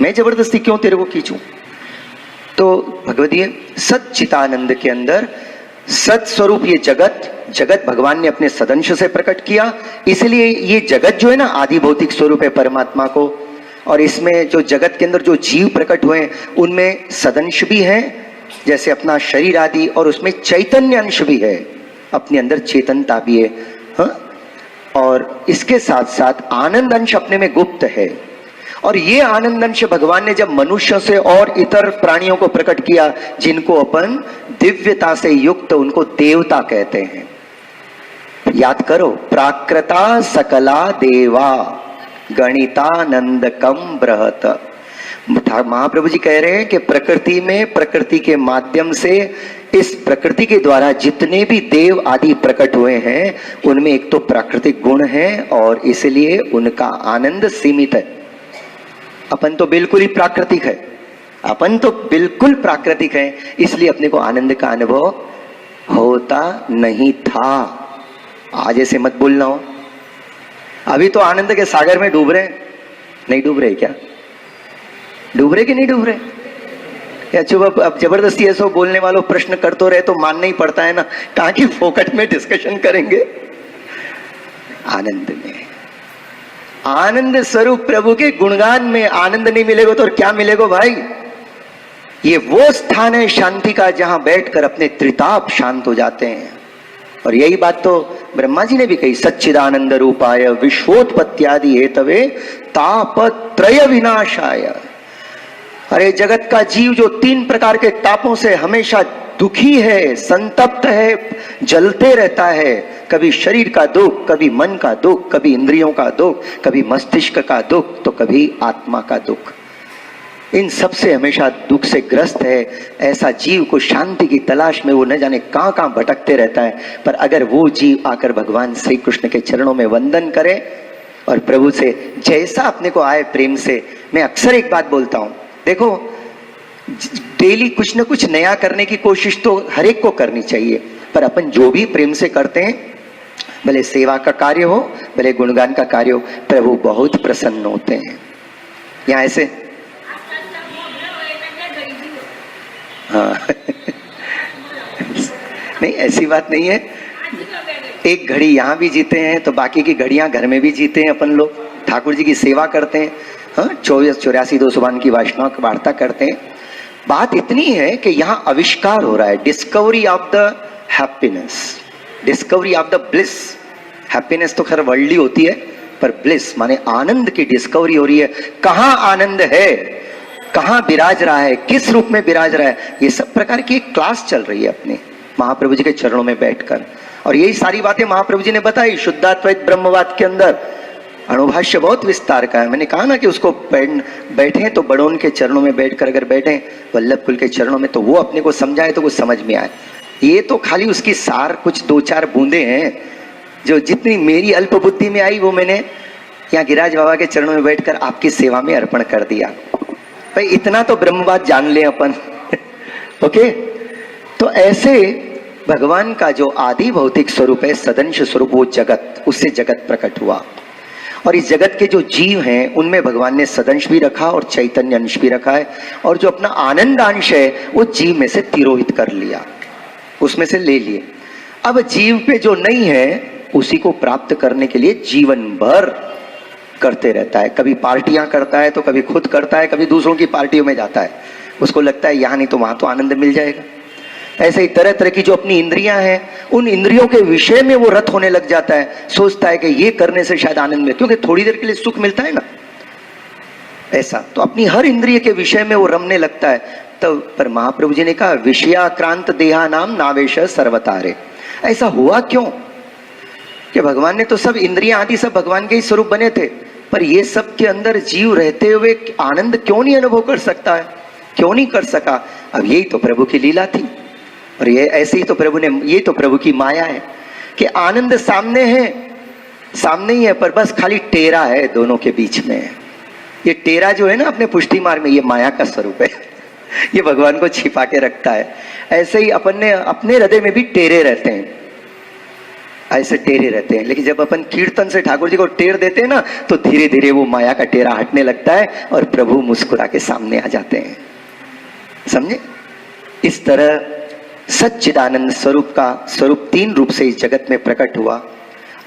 मैं जबरदस्ती क्यों तेरे को खींचूं। तो भगवदीय सच्चितानंद के अंदर सत स्वरूप ये जगत भगवान ने अपने सदंश से प्रकट किया, इसलिए ये जगत जो है ना आदि भौतिक स्वरूप है परमात्मा को। और इसमें जो जगत के अंदर जो जीव प्रकट हुए हैं उनमें सदंश भी है, जैसे अपना शरीर आदि, और उसमें चैतन्य अंश भी है, अपने अंदर चेतनता भी है, हाँ? और इसके साथ साथ आनंद अंश अपने में गुप्त है। और ये आनंद अंश भगवान ने जब मनुष्य से और इतर प्राणियों को प्रकट किया, जिनको अपन दिव्यता से युक्त, उनको देवता कहते हैं। याद करो, प्राकृता सकला देवा गणितानंदकम बृहत। महाप्रभु जी कह रहे हैं कि प्रकृति में, प्रकृति के माध्यम से, इस प्रकृति के द्वारा जितने भी देव आदि प्रकट हुए हैं उनमें एक तो प्राकृतिक गुण है, और इसलिए उनका आनंद सीमित है। अपन तो बिल्कुल ही प्राकृतिक है, अपन तो बिल्कुल प्राकृतिक है, इसलिए अपने को आनंद का अनुभव होता नहीं था। आज ऐसे मत बोलना हो, अभी तो आनंद के सागर में डूब रहे, नहीं डूब रहे क्या? डूब रहे कि नहीं डूब रहे? या चुप, अब जबरदस्ती ऐसा बोलने वालों प्रश्न कर तो रहे तो मानना ही पड़ता है ना, ताकि फोकट में डिस्कशन करेंगे। आनंद में, आनंद स्वरूप प्रभु के गुणगान में आनंद नहीं मिलेगा तो और क्या मिलेगा भाई। ये वो स्थान है शांति का जहां बैठकर अपने त्रिताप शांत हो जाते हैं। और यही बात तो ब्रह्मा जी ने भी कही, सच्चिदानंद रूपाय विश्वोत्पत्त्यादि हेतवे तापत्रय विनाशाय। अरे जगत का जीव जो 3 प्रकार के तापों से हमेशा दुखी है, संतप्त है, जलते रहता है, कभी शरीर का दुख, कभी मन का दुख, कभी इंद्रियों का दुख, कभी मस्तिष्क का दुख, तो कभी आत्मा का दुख, इन सब से हमेशा दुख से ग्रस्त है। ऐसा जीव को शांति की तलाश में वो न जाने कहां कहां भटकते रहता है। पर अगर वो जीव आकर भगवान श्री कृष्ण के चरणों में वंदन करे और प्रभु से जैसा अपने को आए प्रेम से, मैं अक्सर एक बात बोलता हूं, देखो डेली कुछ न कुछ नया करने की कोशिश तो हर एक को करनी चाहिए, पर अपन जो भी प्रेम से करते हैं, भले सेवा का कार्य हो, भले गुणगान का कार्य हो, प्रभु बहुत प्रसन्न होते हैं। यहाँ ऐसे हाँ नहीं, ऐसी बात नहीं है। एक घड़ी यहाँ भी जीते हैं तो बाकी की घड़ियां घर में भी जीते हैं अपन लोग, ठाकुर जी की सेवा करते हैं, हाँ 24-84 की वार्ता करते हैं। बात इतनी है कि यहाँ आविष्कार हो रहा है, discovery of the happiness, discovery of the bliss. Happiness तो खैर वर्ल्डली होती है, पर ब्लिस माने आनंद की डिस्कवरी हो रही है। कहाँ आनंद है, कहाँ विराज रहा है, किस रूप में विराज रहा है, ये सब प्रकार की एक क्लास चल रही है अपने महाप्रभु जी के चरणों में बैठकर। और यही सारी बातें महाप्रभु जी ने बताई शुद्धाद्वैत ब्रह्मवाद के अंदर। अणुभाष्य बहुत विस्तार का है, मैंने कहा ना कि उसको बैठे तो बड़ों के चरणों में बैठकर अगर बैठे वल्लभ कुल के चरणों में, तो वो अपने को समझाए तो कुछ समझ में आए। ये तो खाली उसकी सार कुछ 2-4 बूंदे हैं, जो जितनी मेरी अल्प बुद्धि में आई वो मैंने यहाँ गिरिराज बाबा के चरणों में बैठकर आपकी सेवा में अर्पण कर दिया। भाई इतना तो ब्रह्मवाद जान ले अपन ओके। तो ऐसे भगवान का जो आदि भौतिक स्वरूप है, सदंश स्वरूप, वो जगत, उससे जगत प्रकट हुआ। और इस जगत के जो जीव हैं उनमें भगवान ने सदंश भी रखा और चैतन्य अंश भी रखा है, और जो अपना आनंद अंश है वो जीव में से तिरोहित कर लिया, उसमें से ले लिए। अब जीव पे जो नहीं है उसी को प्राप्त करने के लिए जीवन भर करते रहता है। कभी पार्टियां करता है तो कभी खुद करता है, कभी दूसरों की पार्टियों में जाता है, उसको लगता है यहाँ नहीं तो वहां तो आनंद मिल जाएगा। ऐसे ही तरह तरह की जो अपनी इंद्रियां हैं, उन इंद्रियों के विषय में वो रत होने लग जाता है, सोचता है कि ये करने से शायद आनंद मिले, क्योंकि थोड़ी देर के लिए सुख मिलता है ना। ऐसा तो अपनी हर इंद्रिय के विषय में वो रमने लगता है। तो पर महाप्रभु जी ने कहा विषयाक्रांत देहा नाम नावेश सर्वतारे। ऐसा हुआ क्यों कि भगवान ने तो सब इंद्रियां आदि सब भगवान के ही स्वरूप बने थे, पर ये सब के अंदर जीव रहते हुए आनंद क्यों नहीं अनुभव कर सकता है, क्यों नहीं कर सका। अब यही तो प्रभु की लीला थी, और ये ऐसे ही तो प्रभु ने, ये तो प्रभु की माया है कि आनंद सामने है, सामने ही है, पर बस खाली टेरा है दोनों के बीच में। ये टेरा जो है ना अपने पुष्टि मार्ग में, ये माया का स्वरूप है ये भगवान को छिपा के रखता है। ऐसे ही अपन ने अपने हृदय में भी टेरे रहते हैं, ऐसे टेरे रहते हैं, लेकिन जब अपन कीर्तन से ठाकुर जी को टेर देते हैं ना, तो धीरे धीरे वो माया का टेरा हटने लगता है और प्रभु मुस्कुरा के सामने आ जाते हैं। समझे? इस तरह सच्चिदानंद स्वरूप का स्वरूप 3 रूप से इस जगत में प्रकट हुआ।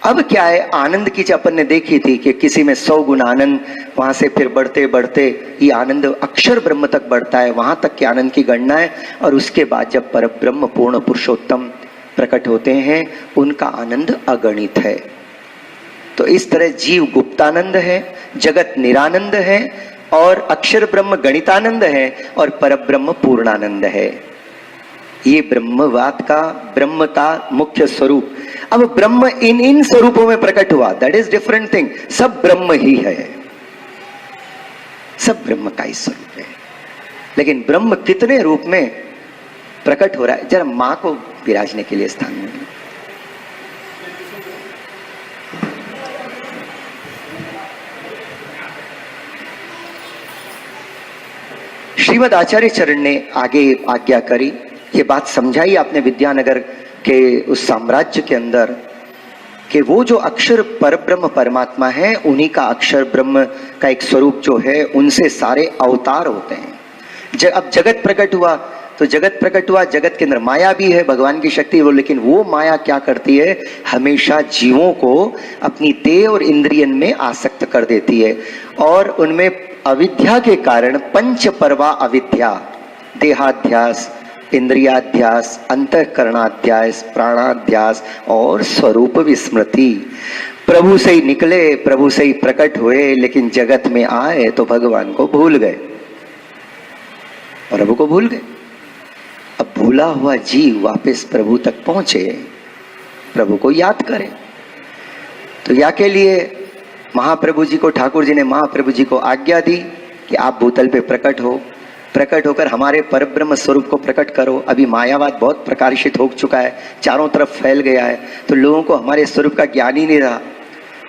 अब क्या है, आनंद की अपन ने देखी थी कि किसी में 100 गुण आनंद, वहां से फिर बढ़ते बढ़ते ये आनंद अक्षर ब्रह्म तक बढ़ता है, वहां तक के आनंद की गणना है। और उसके बाद जब पर ब्रह्म पूर्ण पुरुषोत्तम प्रकट होते हैं, उनका आनंद अगणित है। तो इस तरह जीव गुप्तानंद है, जगत निरानंद है, और अक्षर ब्रह्म गणितानंद है, और परब्रह्म पूर्णानंद है। ये ब्रह्मवाद का, ब्रह्म का मुख्य स्वरूप। अब ब्रह्म इन स्वरूपों में प्रकट हुआ, दैट इज डिफरेंट थिंग। सब ब्रह्म ही है, सब ब्रह्म का ही स्वरूप है, लेकिन ब्रह्म कितने रूप में प्रकट हो रहा है, जरा मां को विराजने के लिए स्थान में। श्रीमद आचार्य चरण ने आगे आज्ञा करी, ये बात समझाई आपने विद्यानगर के उस साम्राज्य के अंदर कि वो जो अक्षर परब्रह्म परमात्मा है, उन्हीं का अक्षर ब्रह्म का एक स्वरूप जो है, उनसे सारे अवतार होते हैं। अब जगत प्रकट हुआ, तो जगत प्रकट हुआ, जगत के अंदर माया भी है, भगवान की शक्ति वो, लेकिन वो माया क्या करती है, हमेशा जीवों को अपनी देह और इंद्रियन में आसक्त कर देती है, और उनमें अविद्या के कारण पंच पर्वा अविद्या, देहाध्यास, इंद्रियाध्यास, अंतःकरणाध्यास, प्राणाध्यास और स्वरूप विस्मृति। प्रभु से ही निकले, प्रभु से ही प्रकट हुए, लेकिन जगत में आए तो भगवान को भूल गए, प्रभु को भूल गए। अब भूला हुआ जीव वापस प्रभु तक पहुंचे, प्रभु को याद करे, तो या के लिए महाप्रभु जी को, ठाकुर जी ने महाप्रभु जी को आज्ञा दी कि आप भूतल पे प्रकट हो, प्रकट होकर हमारे परब्रह्म स्वरूप को प्रकट करो। अभी मायावाद बहुत प्रकाशित हो चुका है, चारों तरफ फैल गया है, तो लोगों को हमारे स्वरूप का ज्ञान ही नहीं रहा।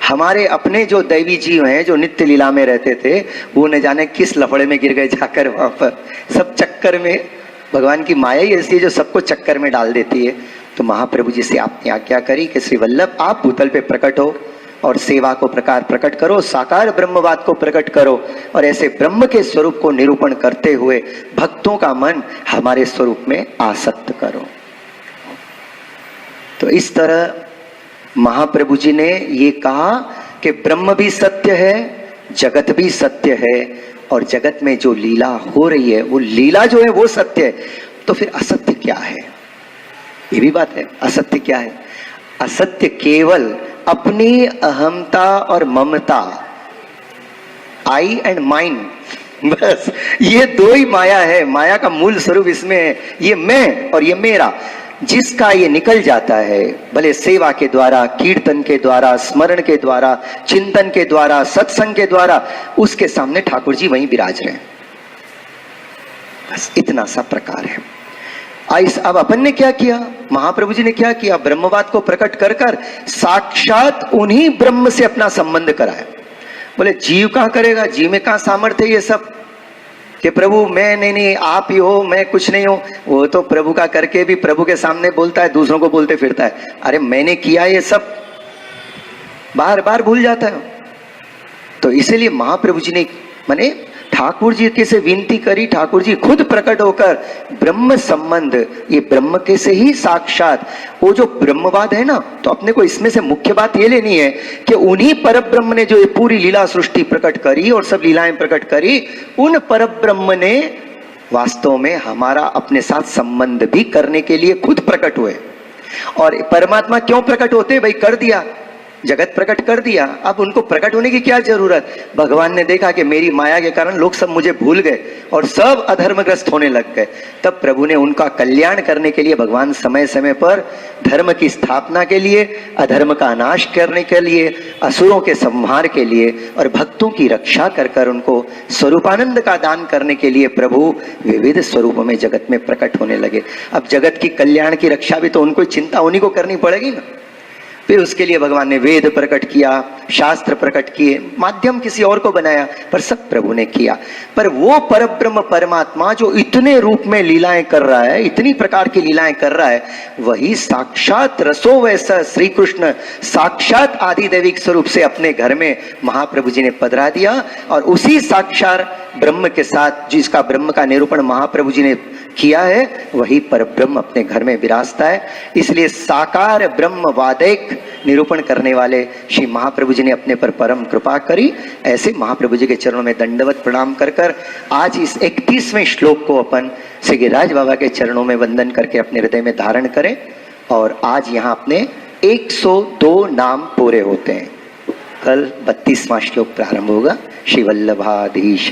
हमारे अपने जो दैवी जीव हैं, जो नित्य लीला में रहते थे, वो न जाने किस लफड़े में गिर गए जाकर वहां पर। सब चक्कर में, भगवान की माया ही ऐसी है जो सबको चक्कर में डाल देती है। तो महाप्रभु जी से आपने आज्ञा करी कि श्री वल्लभ आप भूतल पे प्रकट हो और सेवा को प्रकट करो, साकार ब्रह्मवाद को प्रकट करो, और ऐसे ब्रह्म के स्वरूप को निरूपण करते हुए भक्तों का मन हमारे स्वरूप में आसक्त करो। तो इस तरह महाप्रभु जी ने ये कहा कि ब्रह्म भी सत्य है, जगत भी सत्य है, और जगत में जो लीला हो रही है, वो लीला जो है वो सत्य है। तो फिर असत्य क्या है, ये भी बात है। असत्य क्या है? असत्य केवल अपनी अहमता और ममता, आई एंड माइन, बस ये दो ही माया है। माया का मूल स्वरूप इसमें है, ये मैं और ये मेरा। जिसका ये निकल जाता है, भले सेवा के द्वारा, कीर्तन के द्वारा, स्मरण के द्वारा, चिंतन के द्वारा, सत्संग के द्वारा, उसके सामने ठाकुर जी वहीं विराज रहे। बस इतना सा प्रकार है। अब अपन ने क्या किया, महाप्रभु जी ने क्या किया, ब्रह्मवाद को प्रकट कर कर साक्षात उन्हीं ब्रह्म से अपना संबंध कराया। बोले जीव कहां करेगा, जीव में कहां सामर्थ्य ये सब कि प्रभु मैं नहीं आप ही हो, मैं कुछ नहीं हूं। वो तो प्रभु का करके भी प्रभु के सामने बोलता है, दूसरों को बोलते फिरता है, अरे मैंने किया ये सब, बार बार भूल जाता है। तो इसीलिए महाप्रभु जी ने माने ठाकुर जी के से विनती करी, ठाकुर जी खुद प्रकट होकर ब्रह्म संबंध, ये ब्रह्म के से ही साक्षात, वो जो ब्रह्मवाद है ना, तो अपने को इसमें से मुख्य बात ये लेनी है कि उन्हीं परब्रह्म ने जो ये पूरी लीला सृष्टि प्रकट करी और सब लीलाएं प्रकट करी, उन परब्रह्म ने वास्तव में हमारा अपने साथ संबंध भी करने के लिए खुद प्रकट हुए। और परमात्मा क्यों प्रकट होते, भाई कर दिया, जगत प्रकट कर दिया, अब उनको प्रकट होने की क्या जरूरत। भगवान ने देखा कि मेरी माया के कारण लोग सब मुझे भूल गए और सब अधर्मग्रस्त होने लग गए, तब प्रभु ने उनका कल्याण करने के लिए भगवान समय समय पर धर्म की स्थापना के लिए, अधर्म का नाश करने के लिए, असुरों के संहार के लिए और भक्तों की रक्षा कर कर उनको स्वरूपानंद का दान करने के लिए प्रभु विविध स्वरूपों में जगत में प्रकट होने लगे। अब जगत की कल्याण की रक्षा भी तो उनको चिंता उन्हीं को करनी पड़ेगी ना। फिर उसके लिए भगवान ने वेद प्रकट किया, शास्त्र प्रकट किए, माध्यम किसी और को बनाया, पर सब प्रभु ने किया। पर वो परब्रह्म परमात्मा जो इतने रूप में लीलाएं कर रहा है, इतनी प्रकार की लीलाएं कर रहा है, वही साक्षात रसो वैसा श्री कृष्ण साक्षात आदि दैविक स्वरूप से अपने घर में महाप्रभु जी ने पधरा दिया। और उसी साक्षात ब्रह्म के साथ, जिसका ब्रह्म का निरूपण महाप्रभु जी ने किया है, वही परब्रह्म अपने घर में विराजता है। इसलिए साकार ब्रह्मवादैक निरूपण करने वाले श्री महाप्रभु जी ने अपने पर परम कृपा करी। ऐसे महाप्रभु जी के चरणों में दंडवत प्रणाम कर कर आज इस 31वें श्लोक को अपन श्री गिरिराज बाबा के चरणों में वंदन करके अपने हृदय में धारण करें। और आज यहाँ अपने 102 नाम पूरे होते हैं। कल 32वां श्लोक प्रारंभ होगा। श्री वल्लभाधीश